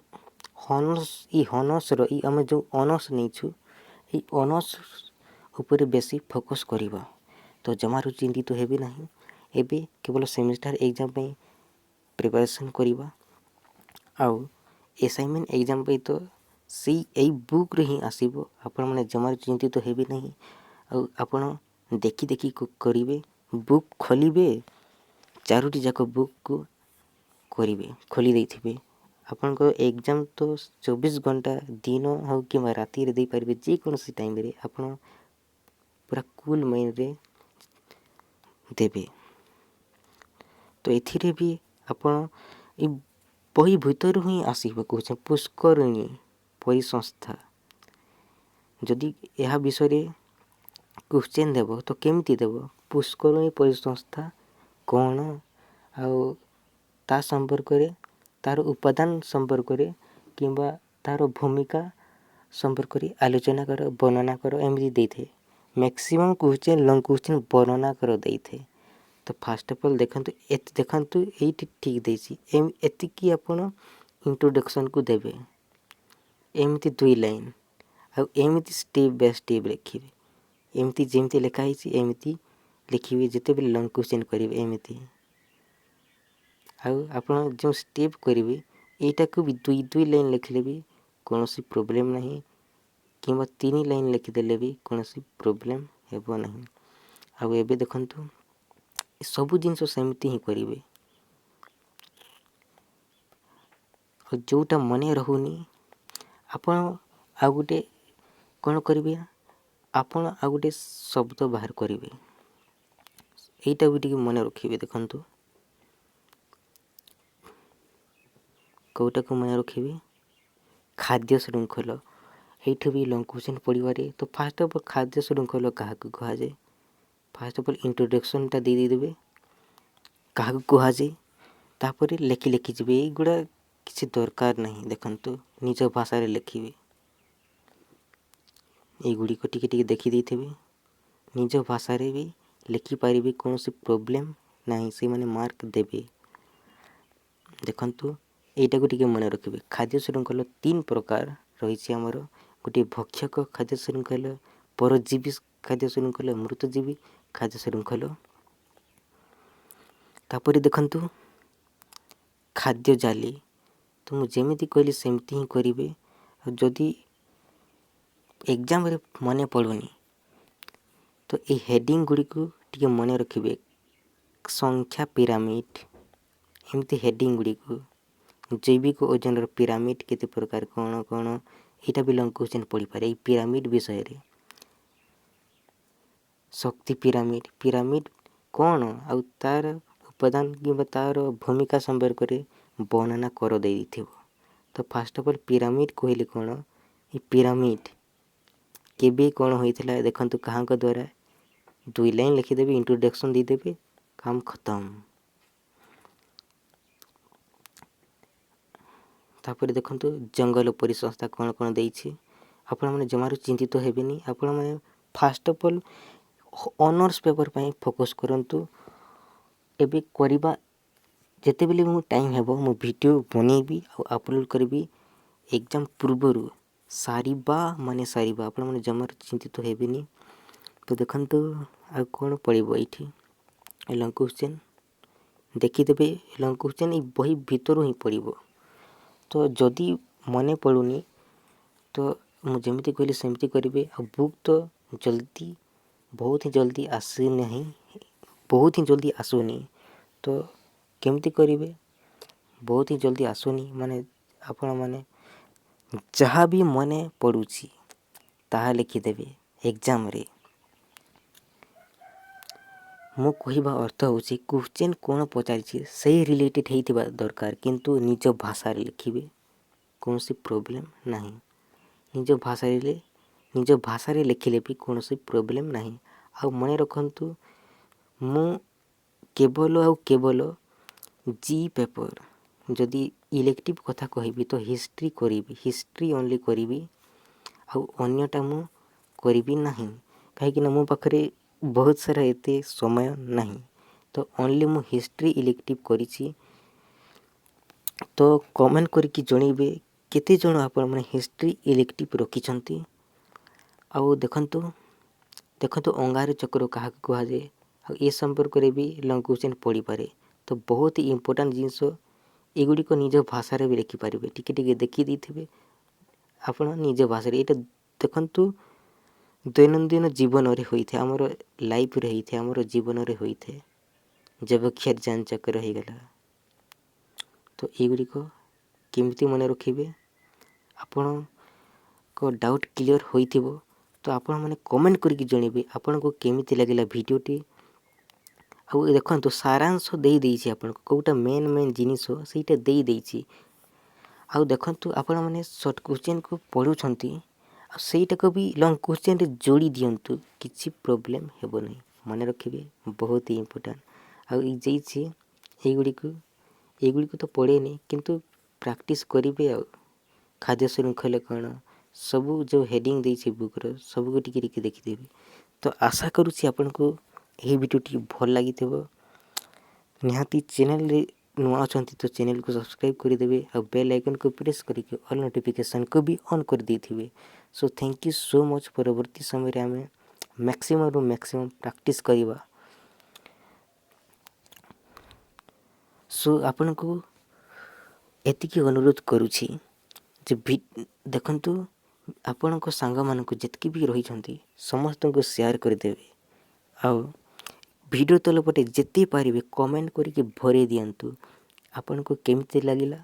हॉनर्स रो ई आमे जो ऑनर्स नेछु ई ऑनर्स ऊपर बेसी फोकस करिबा। तो जमारू चिंतित हेबे नाही एबे केवल सेमेस्टर एग्जाम पे प्रिपरेशन करिबा आउ असाइनमेंट एग्जाम पे तो सी एई बुक रे ही आसीबो आपण माने जमारू चिंतित हेबे नाही आउ आपण देखि देखि करिवे बुक खोलिबे चारोटी जाक बुक को करिवे खोली देथिबे आपण को एग्जाम तो 24 घंटा दिन हो कि राति रे दे पारिबे जे कोनसी टाइम रे आपण पूरा कूल माइंड रे देबे। तो एथिरे भी आपण ई बही भीतर ही आसीबे कहछ पुष्करणी परिसंस्था जदि यह विषय रे क्वेश्चन देबो तो केमती देबो पुष्करणी परिसंस्था कौन आउ ता संपर्क रे तार उपादान संपर्क रे किंबा तार भूमिका संपर्क रे आलोचना कर वर्णना कर एमती देथे मैक्सिमम क्वेश्चन लॉन्ग क्वेश्चन वर्णना कर देथे। तो फास्ट ऑफ ऑल देखंतु एठी ठीक देछि एम एतिकी आपण इंट्रोडक्शन को देबे एमती 2 लाइन आउ एमती स्टेप बाय स्टेप लिखिबे एमती जेमती लिखा हिची एमती लिखिबे जते भी लॉन्ग क्वेश्चन करिवे एमती आउ आपण जो स्टेप करिवे एटा को भी 2 लाइन लिखले भी कोनोसी प्रॉब्लम नहीं किंबा 3 लाइन लिखि देले भी कोनोसी प्रॉब्लम हेबो नहीं। आउ एबे देखंतु सब जिनस सेमती ही करिवे जोटा मने रहुनी आपण आ गुटे कोन करिवे आपण आ गुटे शब्द बाहर करिवे एटा भी टिके मने रखिबे देखंतु कोटा को मने रखिबे खाद्य शृंखल एठु भी लॉन्ग क्वेश्चन पढ़िबारे। तो फास्ट ऑफ ऑल खाद्य शृंखल कहा को कहा जाय फास्ट ऑफ ऑल इंट्रोडक्शन ता दे देबे कहा को कहा जाय तापर लेखि लेखि जिबे एगुडा किसी दरकार नहीं देखंतु निज भाषा रे लिखिबे एगुडी को टिके टिके देखि देथिबे निज भाषा रे भी लिखि पारिबे कोनोसी प्रॉब्लम नहीं से माने मार्क देबे। देखंतु एटा को टिके मने रखिबे खाद्य शृंखल 3 प्रकार रहिछि हमर गोटे भक्षक खाद्य शृंखल परजीवी खाद्य शृंखल मृतजीवी खाद्य शृंखल तापर देखंतु खाद्य जाली तो मु जेमिति कहली सेमति ही करिवे जदि एग्जाम रे मने पड़ुनी तो ए हेडिंग गुडी को टिके मने रखिबे संख्या पिरामिड एमती हेडिंग गुडी को जैविक ओजन रो पिरामिड केते प्रकार कोन कोन एटा भी लॉन्ग क्वेश्चन पढ़ी पारे पिरामिड विषय रे शक्ति पिरामिड पिरामिड कोन आउ तार उपादान किबा तार भूमिका संपर्क रे वर्णना कर दे दिथिबो। तो फास्ट ऑफ ऑल पिरामिड कहले कोन ई पिरामिड केबे कोन होइथिला देखंतु कहां को द्वारा 2 लाइन लिखि देबे इंट्रोडक्शन दे देबे काम खत्म। तापर देखंतु जंगल परिसंस्था कोन कोन देइछि आपण माने जमारो चिंतित हेबेनी आपण माने fast of all honours paper पई फोकस करंतु एबे करिबा जेते बेले मु टाइम हेबो मु वीडियो बनेबी आ अपलोड करबी एग्जाम पूर्वरु सारिबा आपण माने जमारो चिंतित हेबेनी। तो देखंतु आ कोन पड़िबो एठी लॉन्ग क्वेश्चन ଦେଖିଦେବେ ଲଙ୍ଗ କ୍ୱେଶ୍ଚନ୍ ଏଇ ବହି ଭିତରୁ ହିଁ ପଡ଼ିବ। ତ ଯଦି ମନେ ପଡ଼ୁନି ତ ମୁଁ ଯେମିତି କହିଲି ସେମିତି କରିବେ। ଆଉ ବୁକ୍ ତ ଜଲ୍ଦି ବହୁତ ହିଁ ଜଲ୍ଦି ଆସୁନାହିଁ, ବହୁତ ହିଁ ଜଲ୍ଦି ଆସୁନି। ତ କେମିତି କରିବେ? ବହୁତ ହିଁ ଜଲ୍ଦି ଆସୁନି ମାନେ ଆପଣମାନେ ଯାହା ବି ମନେ ପଡ଼ୁଛି ତାହା ଲେଖିଦେବେ ଏକ୍ଜାମ୍ରେ। ମୁଁ କହିବା ଅର୍ଥ ହେଉଛି କ୍ୱେଶ୍ଚନ୍ କ'ଣ ପଚାରିଛି ସେଇ ରିଲେଟେଡ଼୍ ହେଇଥିବା ଦରକାର, କିନ୍ତୁ ନିଜ ଭାଷାରେ ଲେଖିବେ, କୌଣସି ପ୍ରୋବ୍ଲେମ୍ ନାହିଁ। ନିଜ ଭାଷାରେ ଲେଖିଲେ ବି କୌଣସି ପ୍ରୋବ୍ଲେମ୍ ନାହିଁ। ଆଉ ମନେ ରଖନ୍ତୁ, ମୁଁ କେବଳ ଜି ପେପର୍, ଯଦି ଇଲେକ୍ଟିଭ୍ କଥା କହିବି ତ ହିଷ୍ଟ୍ରି କରିବି, ହିଷ୍ଟ୍ରି ଓନ୍ଲି କରିବି। ଆଉ ଅନ୍ୟଟା ମୁଁ କରିବି ନାହିଁ, କାହିଁକିନା ମୋ ପାଖରେ ବହୁତ ସାରା ଏତେ ସମୟ ନାହିଁ। ତ ଓନ୍ଲି ମୁଁ ହିଷ୍ଟ୍ରି ଇଲେକ୍ଟିଭ୍ କରିଛି। ତ କମେଣ୍ଟ କରିକି ଜଣାଇବେ କେତେଜଣ ଆପଣମାନେ ହିଷ୍ଟ୍ରି ଇଲେକ୍ଟିଭ୍ ରଖିଛନ୍ତି। ଆଉ ଦେଖନ୍ତୁ ଅଙ୍ଗାର ଚକ୍ର କାହାକୁ କୁହାଯାଏ, ଆଉ ଏ ସମ୍ପର୍କରେ ବି ଲଙ୍ଗ କ୍ୱେଶ୍ଚନ୍ ପଡ଼ିପାରେ। ତ ବହୁତ ଇମ୍ପୋର୍ଟାଣ୍ଟ ଜିନିଷ ଏଗୁଡ଼ିକ ନିଜ ଭାଷାରେ ବି ଲେଖିପାରିବେ। ଟିକେ ଦେଖି ଦେଇଥିବେ ଆପଣ ନିଜ ଭାଷାରେ। ଏଇଟା ଦେଖନ୍ତୁ ଦୈନନ୍ଦିନ ଜୀବନରେ ହୋଇଥାଏ, ଆମର ଲାଇଫ୍ରେ ହୋଇଥାଏ, ଆମର ଜୀବନରେ ହୋଇଥାଏ। ଯବକ୍ଷାର ଯାନ ଚକ୍ର ହୋଇଗଲା। ତ ଏଗୁଡ଼ିକ କେମିତି ମନେ ରଖିବେ? ଆପଣଙ୍କ ଡାଉଟ୍ କ୍ଲିଅର୍ ହୋଇଥିବ ତ ଆପଣମାନେ କମେଣ୍ଟ କରିକି ଜଣାଇବେ ଆପଣଙ୍କୁ କେମିତି ଲାଗିଲା ଭିଡ଼ିଓଟି। ଆଉ ଦେଖନ୍ତୁ ସାରାଂଶ ଦେଇଛି ଆପଣଙ୍କୁ, କେଉଁଟା ମେନ୍ ଜିନିଷ ସେଇଟା ଦେଇଛି। ଆଉ ଦେଖନ୍ତୁ ଆପଣମାନେ ସର୍ଟ କ୍ୱେଶ୍ଚନ୍କୁ ପଢ଼ୁଛନ୍ତି, ଆଉ ସେଇଟାକୁ ବି ଲଙ୍ଗ କ୍ୱେଶ୍ଚନ୍ରେ ଯୋଡ଼ି ଦିଅନ୍ତୁ, କିଛି ପ୍ରୋବ୍ଲେମ୍ ହେବ ନାହିଁ। ମନେ ରଖିବେ, ବହୁତ ଇମ୍ପୋର୍ଟାଣ୍ଟ। ଆଉ ଯାଇଛି ଏଗୁଡ଼ିକୁ ତ ପଢ଼େନି, କିନ୍ତୁ ପ୍ରାକ୍ଟିସ୍ କରିବେ। ଆଉ ଖାଦ୍ୟ ଶୃଙ୍ଖଳ କ'ଣ, ସବୁ ଯେଉଁ ହେଡ଼ିଂ ଦେଇଛି ବୁକ୍ର ସବୁକୁ ଟିକେ ଦେଖିଦେବେ। ତ ଆଶା କରୁଛି ଆପଣଙ୍କୁ ଏହି ଭିଡ଼ିଓଟି ଭଲ ଲାଗିଥିବ। ନିହାତି ଚ୍ୟାନେଲ୍ରେ ନୂଆ ଅଛନ୍ତି ତ ଚ୍ୟାନେଲ୍କୁ ସବସ୍କ୍ରାଇବ୍ କରିଦେବେ, ଆଉ ବେଲ୍ ଆଇକନ୍କୁ ପ୍ରେସ୍ କରିକି ଅଲ୍ ନୋଟିଫିକେସନ୍କୁ ବି ଅନ୍ କରିଦେଇଥିବେ। So thank you so much. ପରବର୍ତ୍ତୀ ସମୟରେ ଆମେ ମ୍ୟାକ୍ସିମମ୍ ପ୍ରାକ୍ଟିସ୍ କରିବା। ସୋ ଆପଣଙ୍କୁ ଏତିକି ଅନୁରୋଧ କରୁଛି ଯେ ଦେଖନ୍ତୁ ଆପଣଙ୍କ ସାଙ୍ଗମାନଙ୍କୁ ଯେତିକି ବି ରହିଛନ୍ତି ସମସ୍ତଙ୍କୁ ସେୟାର କରିଦେବେ। ଆଉ ଭିଡ଼ିଓ ତଳ ପଟେ ଯେତେ ପାରିବେ କମେଣ୍ଟ କରିକି ଭରେଇ ଦିଅନ୍ତୁ ଆପଣଙ୍କୁ କେମିତି ଲାଗିଲା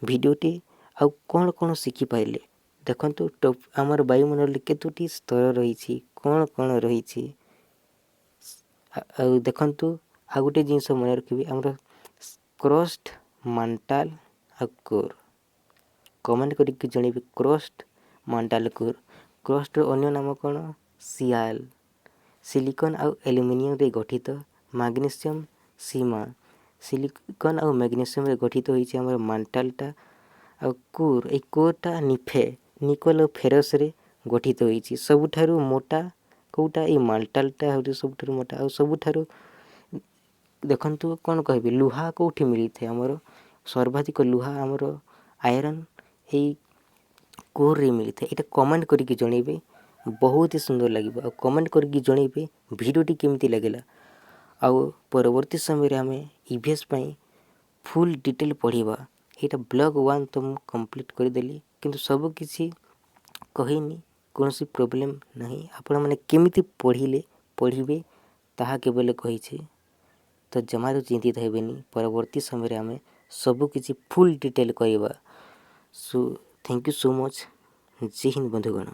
ଭିଡ଼ିଓଟି, ଆଉ କ'ଣ ଶିଖିପାରିଲେ। ଦେଖନ୍ତୁ ଆମର ବାୟୁମଣ୍ଡଳରେ କେତୋଟି ସ୍ତର ରହିଛି, କ'ଣ ରହିଛି। ଆଉ ଦେଖନ୍ତୁ ଆଉ ଗୋଟେ ଜିନିଷ ମନେ ରଖିବେ, ଆମର କ୍ରଷ୍ଟ, ମାଣ୍ଟାଲ ଆଉ କୋର୍। କମେଣ୍ଟ କରିକି ଜଣାଇବେ କ୍ରଷ୍ଟ, ମାଣ୍ଟାଲ, କୋର୍। କ୍ରଷ୍ଟର ଅନ୍ୟ ନାମ କ'ଣ? ସିଆଲ। ସିଲିକନ୍ ଆଉ ଆଲୁମିନିୟମରେ ଗଠିତ। ମାଗ୍ନେସିୟମ୍ ସୀମା। ସିଲିକନ୍ ଆଉ ମ୍ୟାଗ୍ନେସିୟମରେ ଗଠିତ ହୋଇଛି ଆମର ମାଣ୍ଟାଲଟା। ଆଉ କୋର୍, ଏଇ କୋର୍ଟା ନିକଲ ଆଉ ଫେରସରେ ଗଠିତ ହୋଇଛି। ସବୁଠାରୁ ମୋଟା କେଉଁଟା? ଏଇ ମାଣ୍ଟାଲଟା ହେଉଛି ସବୁଠାରୁ ମୋଟା। ଆଉ ସବୁଠାରୁ ଦେଖନ୍ତୁ କ'ଣ କହିବି, ଲୁହା କେଉଁଠି ମିଳିଥାଏ? ଆମର ସର୍ବାଧିକ ଲୁହା ଆମର ଆଇରନ୍ ଏଇ କୋର୍ରେ ମିଳିଥାଏ। ଏଇଟା କମେଣ୍ଟ କରିକି ଜଣାଇବେ, ବହୁତ ସୁନ୍ଦର ଲାଗିବ। ଆଉ କମେଣ୍ଟ କରିକି ଜଣାଇବେ ଭିଡ଼ିଓଟି କେମିତି ଲାଗିଲା। ଆଉ ପରବର୍ତ୍ତୀ ସମୟରେ ଆମେ EVS ପାଇଁ ଫୁଲ୍ ଡିଟେଲ୍ ପଢ଼ିବା। ଏଇଟା ବ୍ଲକ୍ 1 ତ ମୁଁ କମ୍ପ୍ଲିଟ୍ କରିଦେଲି, କିନ୍ତୁ ସବୁକିଛି କହିନି, କୌଣସି ପ୍ରୋବ୍ଲେମ୍ ନାହିଁ। ଆପଣମାନେ କେମିତି ପଢ଼ିବେ ତାହା କେବଳ କହିଛି। ତ ଜମାରୁ ଚିନ୍ତିତ ହେବେନି, ପରବର୍ତ୍ତୀ ସମୟରେ ଆମେ ସବୁକିଛି ଫୁଲ୍ ଡିଟେଲ୍ କରିବା। So thank you so much. ଜୟ ହିନ୍ଦ ବନ୍ଧୁଗଣ।